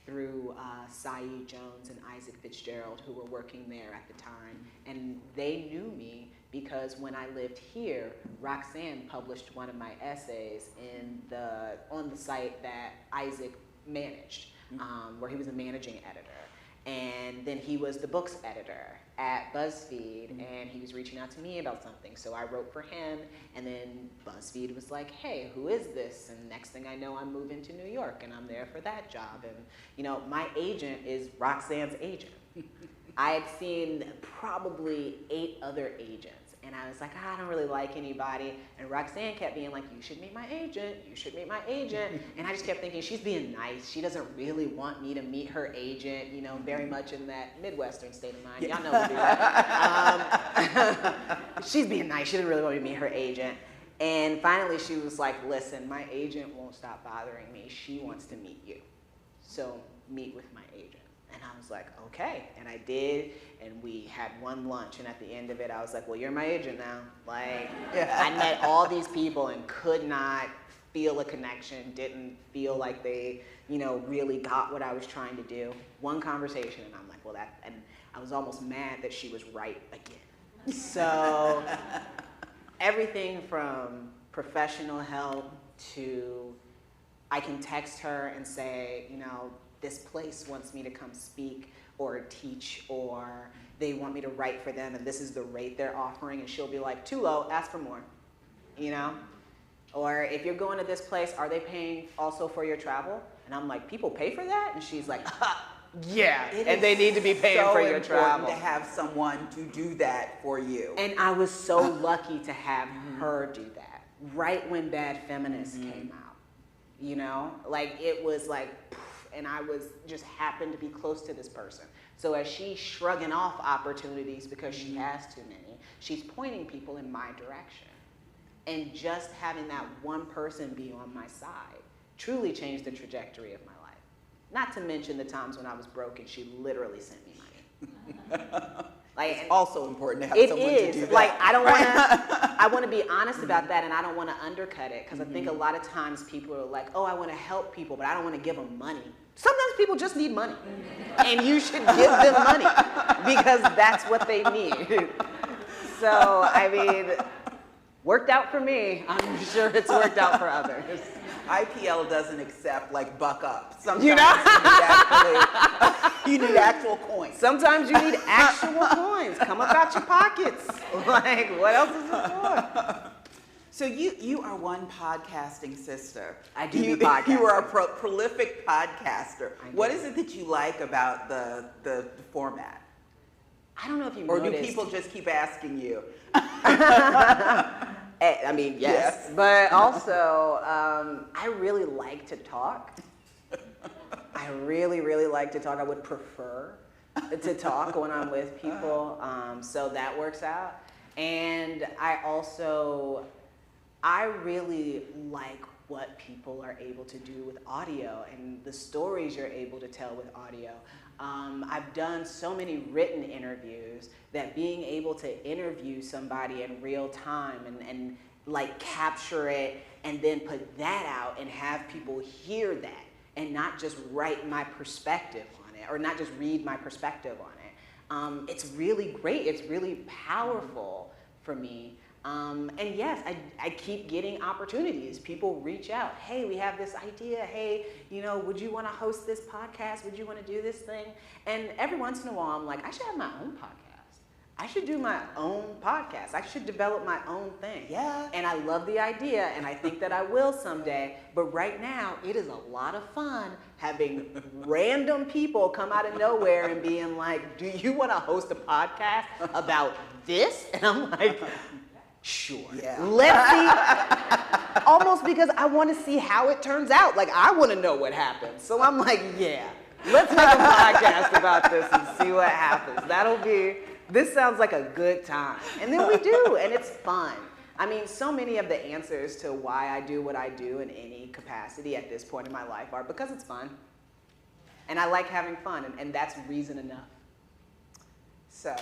through Saeed Jones and Isaac Fitzgerald, who were working there at the time. And they knew me because when I lived here, Roxanne published one of my essays on the site that Isaac managed, where he was a managing editor. And then he was the books editor at BuzzFeed, and he was reaching out to me about something. So I wrote for him, and then BuzzFeed was like, hey, who is this? And next thing I know, I'm moving to New York, and I'm there for that job. And, my agent is Roxanne's agent. I had seen probably 8 other agents, and I was like, I don't really like anybody. And Roxanne kept being like, you should meet my agent, you should meet my agent. And I just kept thinking, she's being nice. She doesn't really want me to meet her agent, very much in that Midwestern state of mind. Y'all know we do that. She's being nice. She didn't really want me to meet her agent. And finally, she was like, listen, my agent won't stop bothering me. She wants to meet you. So meet with my agent. And I was like, okay. And I did, and we had one lunch, and at the end of it, I was like, well, you're my agent now. Like, I met all these people and could not feel a connection, didn't feel like they, really got what I was trying to do. One conversation, and I'm like, well, and I was almost mad that she was right again. So everything from professional help to I can text her and say, this place wants me to come speak or teach, or they want me to write for them, and this is the rate they're offering, and she'll be like, too low, ask for more, Or if you're going to this place, are they paying also for your travel? And I'm like, people pay for that? And she's like, yeah, and they need to be paying for your travel. So important to have someone to do that for you. And I was so lucky to have her do that right when Bad Feminist came out. Like it was like, and I was just happened to be close to this person. So as she's shrugging off opportunities because she has too many, she's pointing people in my direction. And just having that one person be on my side truly changed the trajectory of my life. Not to mention the times when I was broke and she literally sent me money. It's also important to have someone to do that. Like, I want to be honest about that, and I don't want to undercut it, because I think a lot of times people are like, oh, I want to help people, but I don't want to give them money. Sometimes people just need money, and you should give them money, because that's what they need. So, worked out for me. I'm sure it's worked out for others. IPL doesn't accept buck up. Sometimes you need actual coins. Sometimes you need actual coins. Come up out your pockets. Like, what else is it for? So you are one podcasting sister. I do podcasting. You are a prolific podcaster. What is it that you like about the format? I don't know if you Or noticed. do people just keep asking you? Yes. But also, I really like to talk. I really, really like to talk. I would prefer to talk when I'm with people, so that works out. And I really like what people are able to do with audio and the stories you're able to tell with audio. I've done so many written interviews that being able to interview somebody in real time and capture it and then put that out and have people hear that and not just write my perspective on it. or not just read my perspective on it. It's really great. It's really powerful for me. And yes, I keep getting opportunities. People reach out. Hey, we have this idea. Hey, would you want to host this podcast? Would you want to do this thing? And every once in a while, I'm like, I should have my own podcast. I should do my own podcast. I should develop my own thing. Yeah. And I love the idea, and I think that I will someday. But right now, it is a lot of fun having random people come out of nowhere and being like, do you want to host a podcast about this? And I'm like, sure. Yeah. Let's see. Almost because I want to see how it turns out. Like, I want to know what happens. So I'm like, yeah, let's make a podcast about this and see what happens. This sounds like a good time. And then we do, and it's fun. I mean, so many of the answers to why I do what I do in any capacity at this point in my life are because it's fun. And I like having fun, and that's reason enough. So,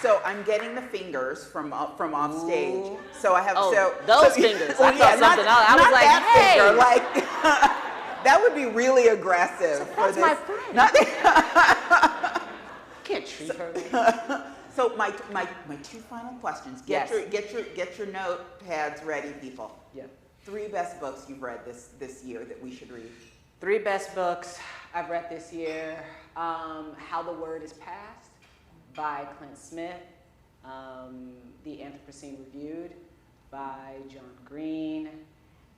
so I'm getting the fingers from off stage. Ooh. So I have those fingers. Oh, I thought something else. I was like, hey. finger, like that would be really aggressive. That's my friend. Can't treat her like that. So my two final questions. Get your notepads ready, people. Yeah. 3 best books you've read this year that we should read. 3 best books I've read this year. How the Word is Passed by Clint Smith. The Anthropocene Reviewed by John Green.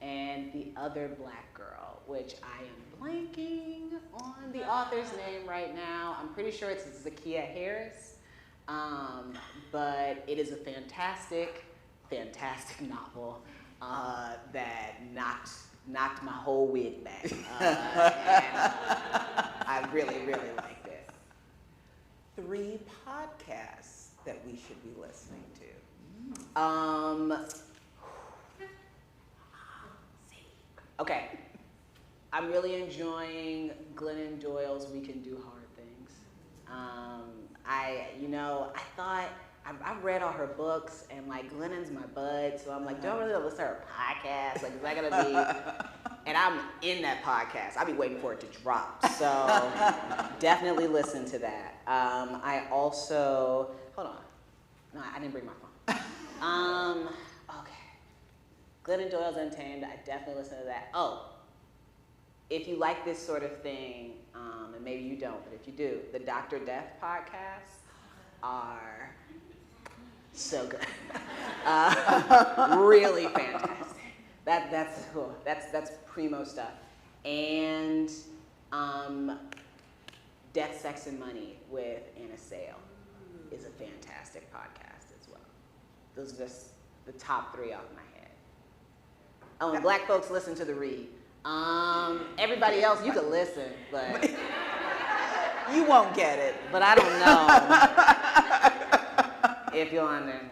And The Other Black Girl, which I am blanking on the author's name right now. I'm pretty sure it's Zakiya Harris. But it is a fantastic novel that knocked my whole wig back. And I really, really liked it. 3 podcasts that we should be listening to. Okay. I'm really enjoying Glennon Doyle's We Can Do Hard Things. I've read all her books, and like Glennon's my bud, so I'm like, do I really listen to her podcast? Like, is that gonna be? And I'm in that podcast. I'll be waiting for it to drop. So definitely listen to that. I also, hold on. No, I didn't bring my phone. Okay. Glennon Doyle's Untamed, I definitely listen to that. Oh, if you like this sort of thing, and maybe you don't, but if you do, the Dr. Death podcasts are so good. Really fantastic. That's primo stuff. And Death, Sex, and Money with Anna Sale is a fantastic podcast as well. Those are just the top 3 off my head. Oh, and Black folks listen to The Read. Everybody else, you can listen, but you won't get it. But I don't know if you're on there.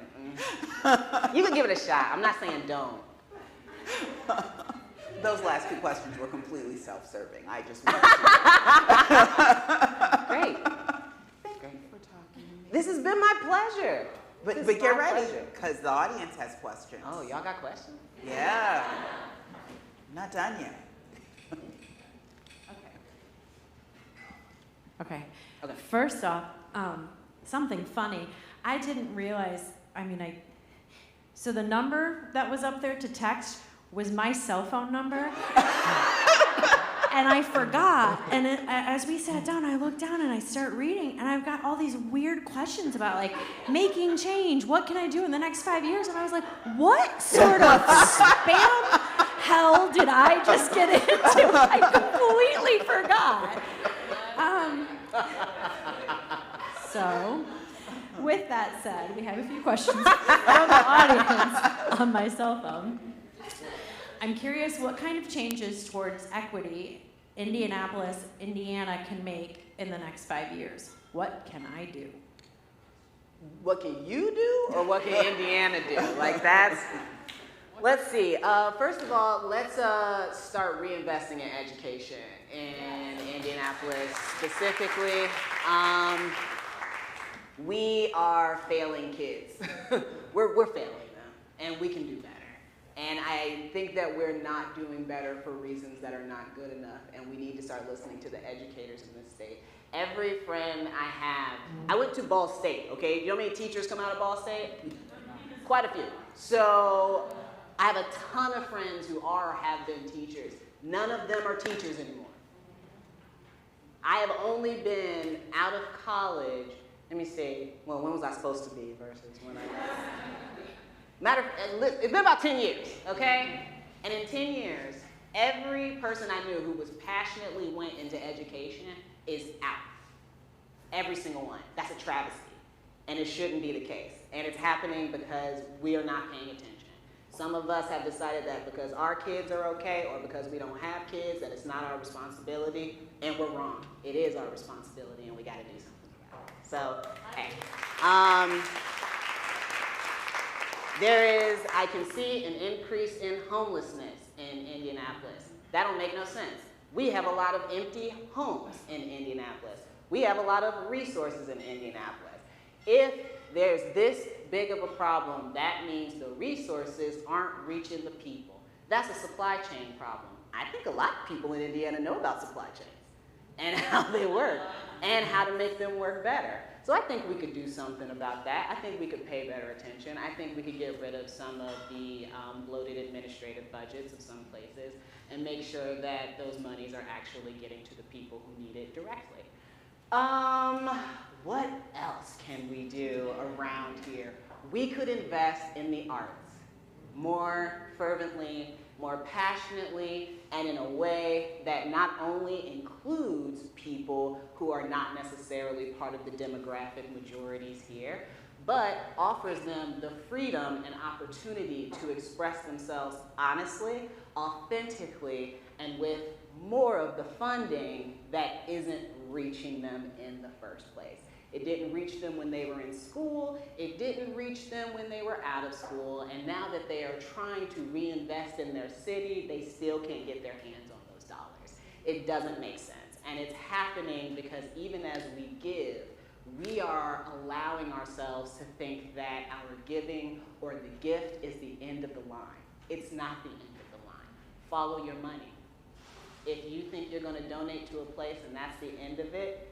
You can give it a shot. I'm not saying don't. Those last 2 questions were completely self-serving. I just Great. Thank you for talking to me. This has been my pleasure. But get ready, because the audience has questions. Oh, y'all got questions? Yeah. Not done yet. Okay. First off, something funny. I didn't realize, so the number that was up there to text was my cell phone number. And I forgot. And as we sat down, I looked down and I start reading, and I've got all these weird questions about like making change. What can I do in the next 5 years? And I was like, what sort of spam hell did I just get into? I completely forgot. So, with that said, we have a few questions from the audience on my cell phone. I'm curious what kind of changes towards equity Indianapolis, Indiana can make in the next 5 years. What can I do? What can you do, or what can Indiana do? Like that's, let's see. First of all, let's start reinvesting in education in Indianapolis specifically. We are failing kids. We're failing them, and we can do better. And I think that we're not doing better for reasons that are not good enough, and we need to start listening to the educators in this state. Every friend I have, I went to Ball State, okay? You know how many teachers come out of Ball State? Quite a few. So I have a ton of friends who are or have been teachers. None of them are teachers anymore. I have only been out of college, let me see, well, when was I supposed to be versus when I was? It's been about 10 years, okay? And in 10 years, every person I knew who was passionately went into education is out. Every single one. That's a travesty. And it shouldn't be the case. And it's happening because we are not paying attention. Some of us have decided that because our kids are okay or because we don't have kids, that it's not our responsibility, and we're wrong. It is our responsibility, and we got to do something about it. So, hey. There is, I can see an increase in homelessness in Indianapolis. That don't make no sense. We have a lot of empty homes in Indianapolis. We have a lot of resources in Indianapolis. If there's this big of a problem, that means the resources aren't reaching the people. That's a supply chain problem. I think a lot of people in Indiana know about supply chains and how they work and how to make them work better. So I think we could do something about that. I think we could pay better attention. I think we could get rid of some of the bloated administrative budgets of some places and make sure that those monies are actually getting to the people who need it directly. What else can we do around here? We could invest in the arts more fervently, more passionately, and in a way that not only includes people who are not necessarily part of the demographic majorities here, but offers them the freedom and opportunity to express themselves honestly, authentically, and with more of the funding that isn't reaching them in the first place. It didn't reach them when they were in school. It didn't reach them when they were out of school. And now that they are trying to reinvest in their city, they still can't get their hands on those dollars. It doesn't make sense. And it's happening because even as we give, we are allowing ourselves to think that our giving or the gift is the end of the line. It's not the end of the line. Follow your money. If you think you're going to donate to a place and that's the end of it,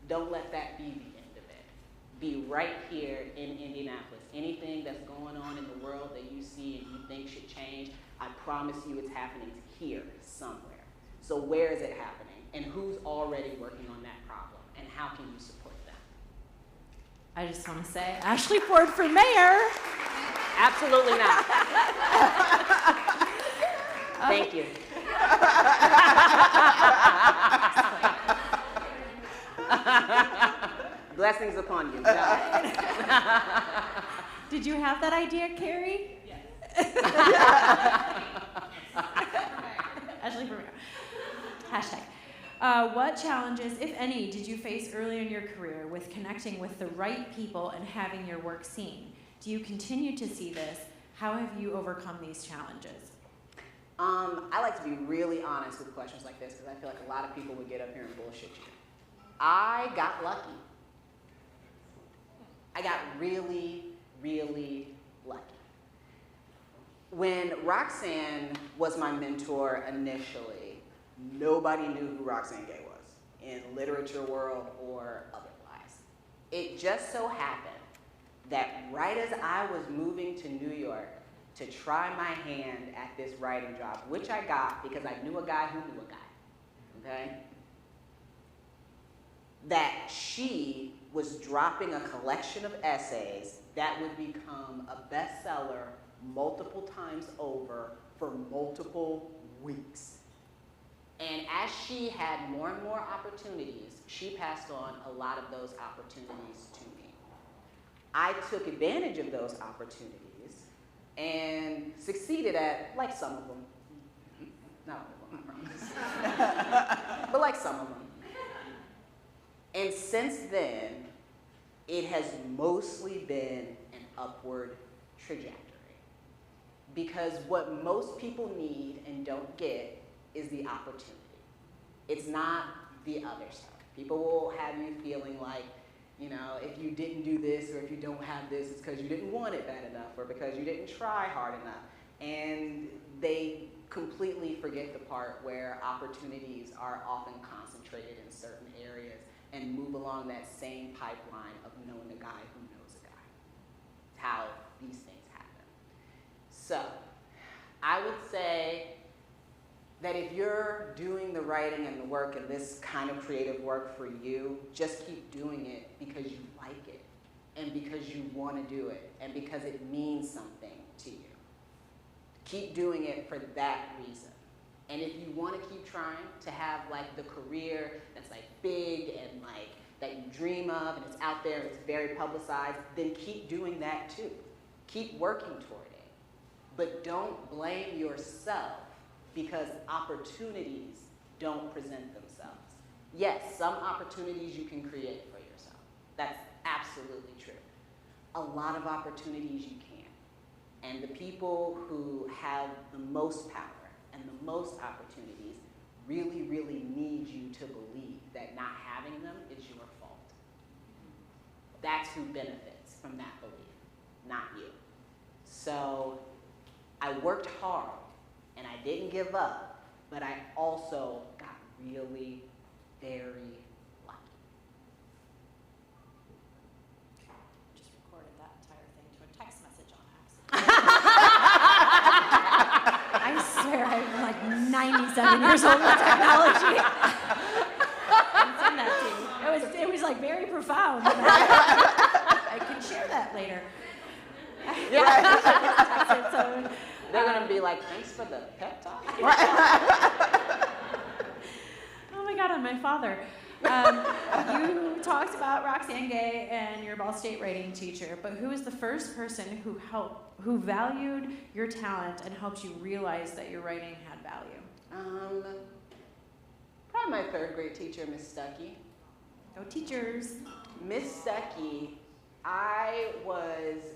don't let that be the end of it. Be right here in Indianapolis. Anything that's going on in the world that you see and you think should change, I promise you it's happening here somewhere. So where is it happening? And who's already working on that problem? And how can you support them? I just want to say, Ashley Ford for mayor. Absolutely not. Thank you. Blessings upon you. Did you have that idea, Carrie? Yes. Ashley for mayor. Hashtag. What challenges, if any, did you face earlier in your career with connecting with the right people and having your work seen? Do you continue to see this? How have you overcome these challenges? I like to be really honest with questions like this because I feel like a lot of people would get up here and bullshit you. I got lucky. I got really, really lucky. When Roxanne was my mentor initially, nobody knew who Roxanne Gay was in literature world or otherwise. It just so happened that right as I was moving to New York to try my hand at this writing job, which I got because I knew a guy who knew a guy, okay? That she was dropping a collection of essays that would become a bestseller multiple times over for multiple weeks. And as she had more and more opportunities, she passed on a lot of those opportunities to me. I took advantage of those opportunities and succeeded at, like some of them, not all of them, I promise, but like some of them. And since then, it has mostly been an upward trajectory. Because what most people need and don't get is the opportunity. It's not the other stuff. People will have you feeling like, you know, if you didn't do this or if you don't have this, it's because you didn't want it bad enough or because you didn't try hard enough. And they completely forget the part where opportunities are often concentrated in certain areas and move along that same pipeline of knowing a guy who knows a guy. How these things happen. So, I would say that if you're doing the writing and the work and this kind of creative work for you, just keep doing it because you like it and because you want to do it and because it means something to you. Keep doing it for that reason. And if you want to keep trying to have like the career that's like big and like that you dream of and it's out there and it's very publicized, then keep doing that too. Keep working toward it. But don't blame yourself because opportunities don't present themselves. Yes, some opportunities you can create for yourself. That's absolutely true. A lot of opportunities you can't. And the people who have the most power and the most opportunities really, really need you to believe that not having them is your fault. That's who benefits from that belief, not you. So I worked hard and I didn't give up, but I also got really very lucky. Just recorded that entire thing to a text message on accident. I swear I'm like 97 years old with technology. I'll send that to you. It was like very profound. You know? I can share that later. Yeah. They're going to be like, thanks for the pep talk. Oh my God, I'm my father. You talked about Roxanne Gay and your Ball State writing teacher, but who was the first person who valued your talent and helped you realize that your writing had value? Probably my third grade teacher, Miss Stuckey. Go teachers. Miss Stuckey, I was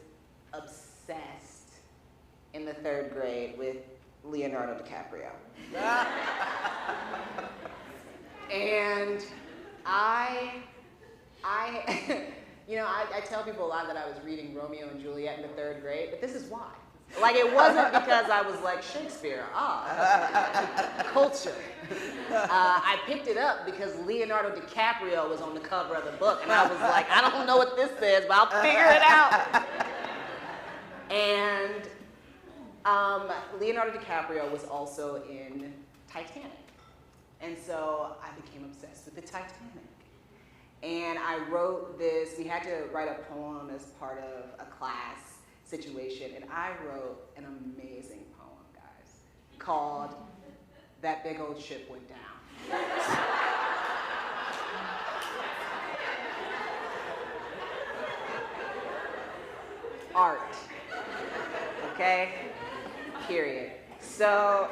obsessed in the third grade with Leonardo DiCaprio. And I tell people a lot that I was reading Romeo and Juliet in the third grade, but this is why. Like, it wasn't because I was like, Shakespeare, culture. I picked it up because Leonardo DiCaprio was on the cover of the book, and I was like, I don't know what this says, but I'll figure it out. And Leonardo DiCaprio was also in Titanic. And so I became obsessed with the Titanic. And I wrote this, we had to write a poem as part of a class situation, and I wrote an amazing poem, guys, called That Big Old Ship Went Down. Art, okay? Period. So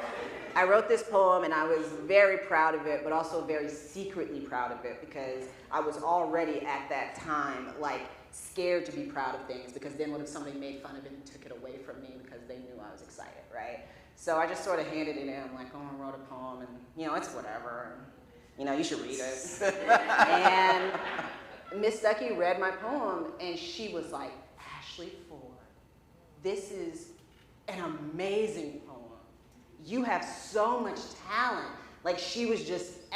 I wrote this poem and I was very proud of it, but also very secretly proud of it because I was already at that time like scared to be proud of things because then what if somebody made fun of it and took it away from me because they knew I was excited, right? So I just sort of handed it in. I'm like, oh, I wrote a poem and, it's whatever. And, you should read it. And Miss Stuckey read my poem and she was like, Ashley Ford, this is an amazing poem. You have so much talent. Like, she was just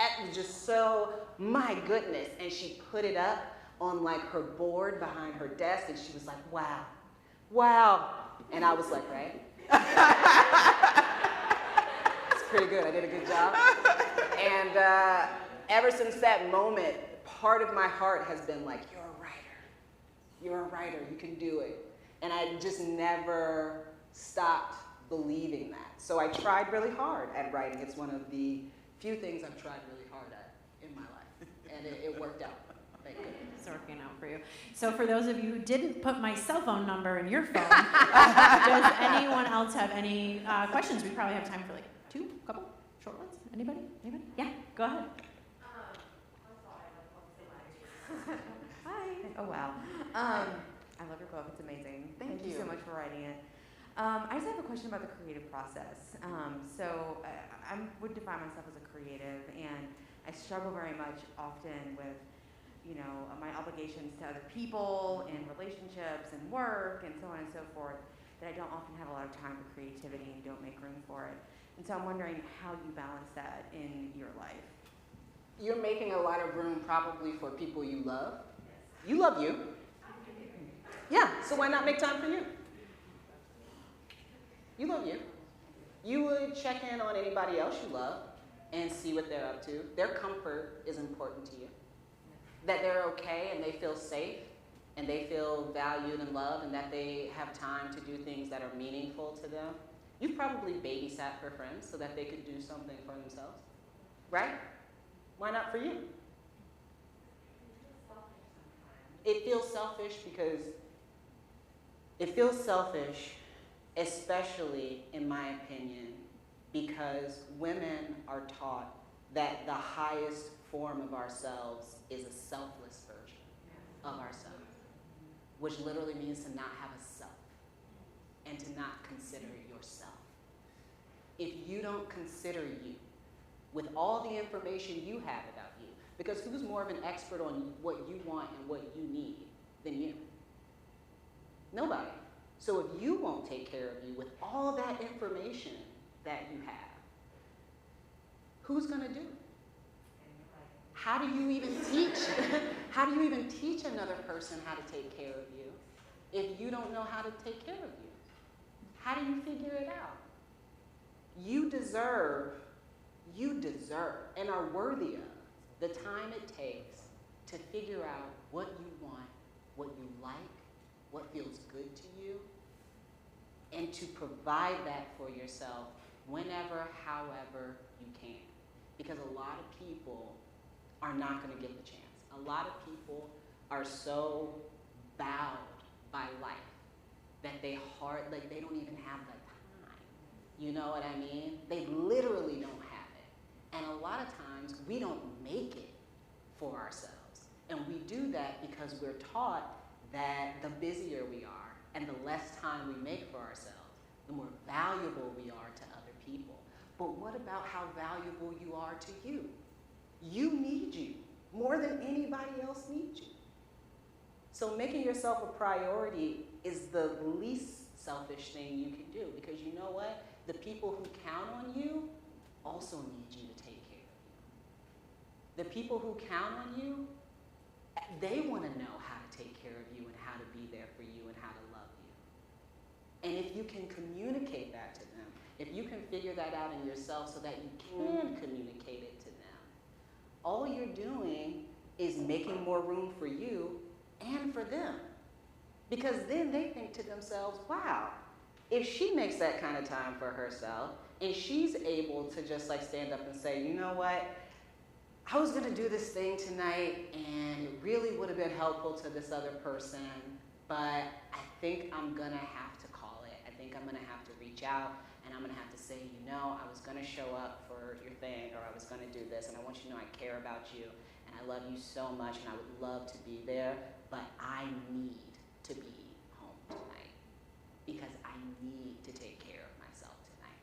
so, my goodness. And she put it up on like her board behind her desk and she was like, wow. And I was like, right? It's pretty good, I did a good job. And ever since that moment, part of my heart has been like, you're a writer, you can do it. And I just never stopped believing that. So I tried really hard at writing. It's one of the few things I've tried really hard at in my life. And it worked out. Thank goodness. It's working out for you. So for those of you who didn't put my cell phone number in your phone, does anyone else have any questions? We probably have time for like couple short ones. Anybody? Yeah, go ahead. Hi. Oh, wow. I love your book. It's amazing. Thank you so much for writing it. I just have a question about the creative process. So I would define myself as a creative, and I struggle very much often with, my obligations to other people and relationships and work and so on and so forth. that I don't often have a lot of time for creativity and don't make room for it. And so I'm wondering how you balance that in your life. You're making a lot of room probably for people you love. You love you. Yeah, so why not make time for you? You love you. You would check in on anybody else you love and see what they're up to. Their comfort is important to you. That they're okay and they feel safe and they feel valued and loved and that they have time to do things that are meaningful to them. You've probably babysat for friends so that they could do something for themselves, right? Why not for you? It feels selfish because especially in my opinion, because women are taught that the highest form of ourselves is a selfless version of ourselves, which literally means to not have a self and to not consider yourself. If you don't consider you with all the information you have about you, because who's more of an expert on what you want and what you need than you? Nobody. So if you won't take care of you with all that information that you have, who's going to do it? How do you even teach? How do you even teach another person how to take care of you if you don't know how to take care of you? How do you figure it out? You deserve, and are worthy of the time it takes to figure out what you want, what you like, what feels good to you, and to provide that for yourself whenever, however you can. Because a lot of people are not going to get the chance. A lot of people are so bowed by life that they don't even have the time. You know what I mean? They literally don't have it. And a lot of times we don't make it for ourselves. And we do that because we're taught that the busier we are and the less time we make for ourselves, the more valuable we are to other people. But what about how valuable you are to you? You need you more than anybody else needs you. So making yourself a priority is the least selfish thing you can do, because you know what? The people who count on you also need you to take care of you. The people who count on you, they want to know how to take care of you and how to be there for you and how to love you. And if you can communicate that to them, if you can figure that out in yourself so that you can communicate it to them, all you're doing is making more room for you and for them. Because then they think to themselves, wow, if she makes that kind of time for herself and she's able to just like stand up and say, you know what, I was gonna do this thing tonight and it really would have been helpful to this other person, but I think I'm gonna have to call it. I think I'm gonna have to reach out and I'm gonna have to say, you know, I was gonna show up for your thing, or I was gonna do this, and I want you to know I care about you and I love you so much and I would love to be there, but I need to be home tonight because I need to take care of myself tonight.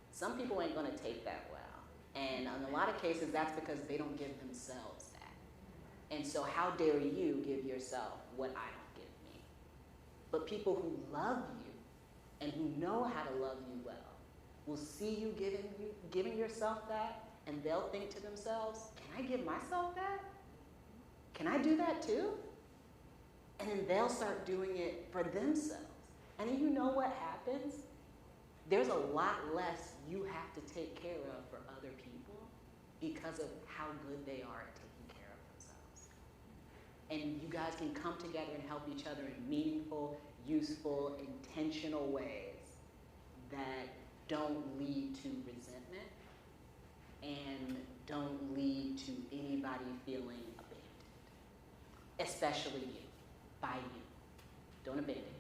Some people ain't gonna take that well. And in a lot of cases, that's because they don't give themselves that. And so how dare you give yourself what I don't give me? But people who love you and who know how to love you well will see you giving yourself that, and they'll think to themselves, can I give myself that? Can I do that too? And then they'll start doing it for themselves. And then you know what happens? There's a lot less you have to take care of for other people because of how good they are at taking care of themselves. And you guys can come together and help each other in meaningful, useful, intentional ways that don't lead to resentment and don't lead to anybody feeling abandoned, especially you, by you. Don't abandon yourself.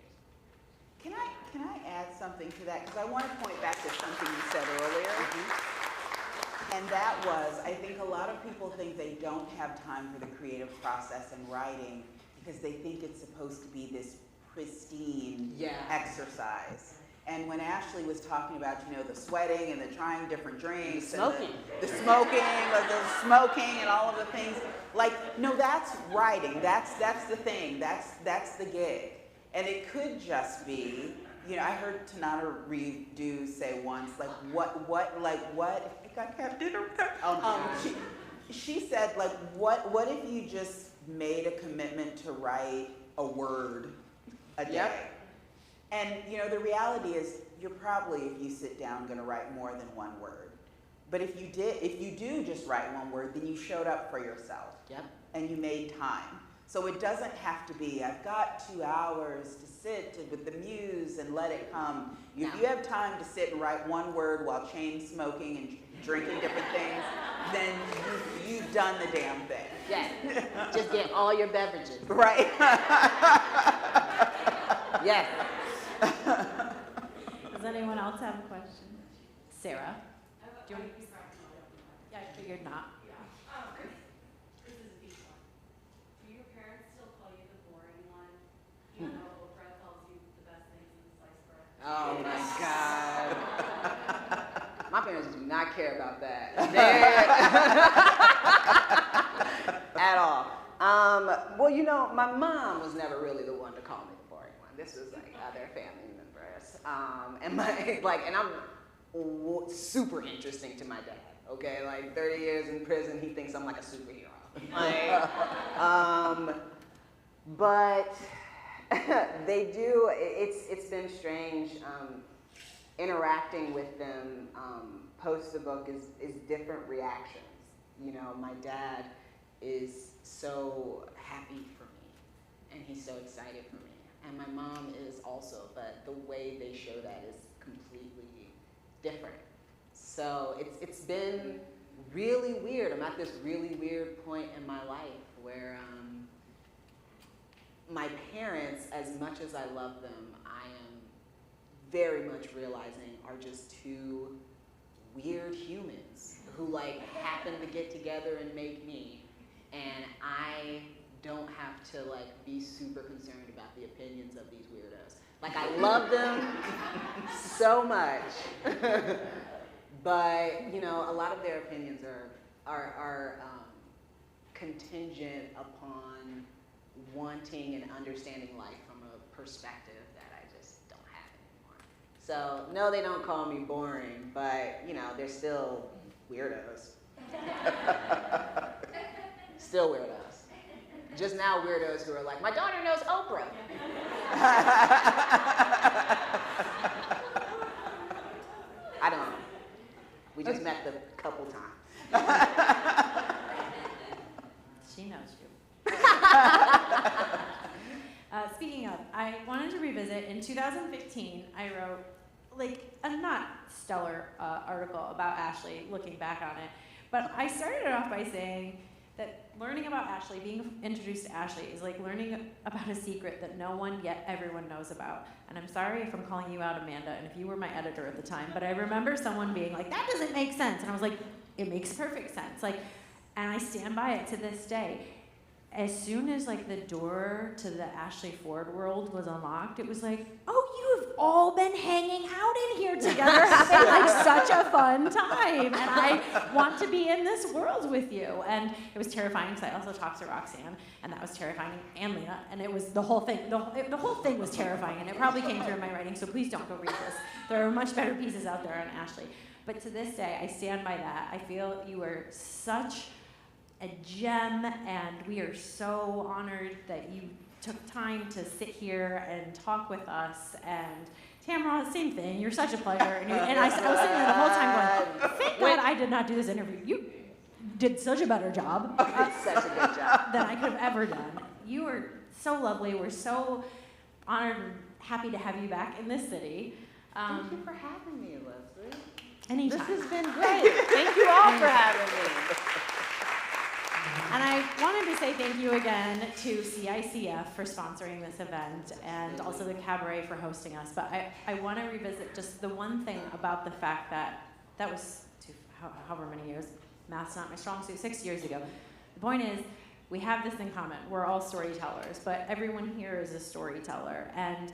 Can I add something to that? Because I want to point back to something you said earlier. And that was, I think a lot of people think they don't have time for the creative process and writing because they think it's supposed to be this pristine exercise. And when Ashley was talking about, you know, the sweating and the trying different drinks, Smoking. and the smoking and all of the things, like, no, that's writing. That's the thing. That's the gig. And it could just be you know, I heard Tanana Reed say once, like, what, if I have dinner with her? Oh, my God. She said, like, what if you just made a commitment to write a word a day? Yep. And, you know, the reality is you're probably, if you sit down, going to write more than one word. But if you do just write one word, then you showed up for yourself. Yep. And you made time. So it doesn't have to be, I've got 2 hours to sit with the muse and let it come. No. If you have time to sit and write one word while chain smoking and drinking different things, then you've done the damn thing. Yes. Just get all your beverages. Right? Yes. Does anyone else have a question? Sarah? Do you want to? Yeah, I figured not. This is a deep one. Do your parents still call you the boring one? You know, Oprah calls you the best things in sliced bread. Oh my God. My parents do not care about that. At all. Well, you know, my mom was never really the one to call me the boring one. This was like other family members. And I'm super interesting to my dad. Okay, like 30 years in prison, he thinks I'm like a superhero. But they do. It's been strange interacting with them post the book is different reactions. You know, my dad is so happy for me, and he's so excited for me, and my mom is also. But the way they show that is completely different. So it's been really weird. I'm at this really weird point in my life where my parents, as much as I love them, I am very much realizing are just two weird humans who like happen to get together and make me, and I don't have to like be super concerned about the opinions of these weirdos. Like I love them so much. But, you know, a lot of their opinions are contingent upon wanting and understanding life from a perspective that I just don't have anymore. So, no, they don't call me boring, but, you know, they're still weirdos. Still weirdos. Just now weirdos who are like, my daughter knows Oprah. I don't know. We just met the couple times. She knows you. Speaking of, I wanted to revisit, in 2015, I wrote like a not stellar article about Ashley, looking back on it, but I started it off by saying that learning about Ashley, being introduced to Ashley, is like learning about a secret that no one yet everyone knows about. And I'm sorry if I'm calling you out, Amanda, and if you were my editor at the time, but I remember someone being like, that doesn't make sense. And I was like, it makes perfect sense. Like, and I stand by it to this day. As soon as like the door to the Ashley Ford world was unlocked, it was like, oh, you have all been hanging out in here together, having like such a fun time, and I want to be in this world with you. And it was terrifying because I also talked to Roxanne, and that was terrifying, and Leah, and it was the whole thing. The whole thing was terrifying, and it probably came through in my writing. So please don't go read this. There are much better pieces out there on Ashley. But to this day, I stand by that. I feel you were such a gem, and we are so honored that you took time to sit here and talk with us. And Tamara, same thing. You're such a pleasure. And I was sitting there the whole time going, thank God I did not do this interview. You did such a better job Such a good job. than I could have ever done. You were so lovely. We're so honored and happy to have you back in this city. Thank you for having me, Leslie. Anytime. This has been great. Thank you all for having me. And I wanted to say thank you again to CICF for sponsoring this event, and also the Cabaret for hosting us. But I want to revisit just the one thing about the fact that was however many years, math's not my strong suit, 6 years ago. The point is, we have this in common. We're all storytellers, but everyone here is a storyteller. And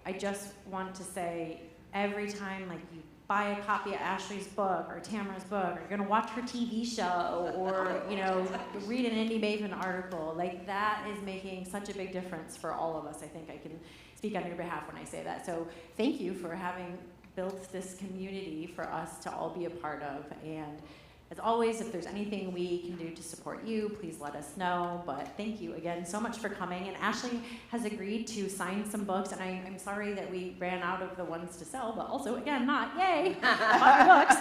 I just want to say, every time like you buy a copy of Ashley's book or Tamara's book, or you're going to watch her TV show, or, you know, read an Indy Maven article. Like, that is making such a big difference for all of us. I think I can speak on your behalf when I say that. So thank you for having built this community for us to all be a part of. And as always, if there's anything we can do to support you, please let us know. But thank you again so much for coming. And Ashley has agreed to sign some books, and I'm sorry that we ran out of the ones to sell, but also, again, not yay, bought the books.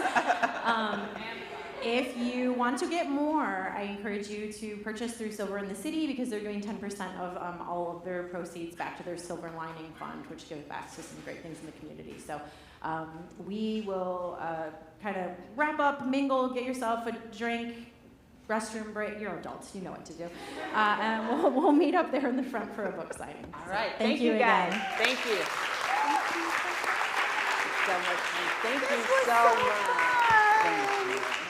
If you want to get more, I encourage you to purchase through Silver in the City, because they're doing 10% of all of their proceeds back to their Silver Lining Fund, which goes back to some great things in the community. So we will kind of wrap up, mingle, get yourself a drink, restroom break. You're adults, you know what to do. And we'll meet up there in the front for a book signing. All right. So, thank you guys. again. Thank you. So much. Thank you so much. Thank you.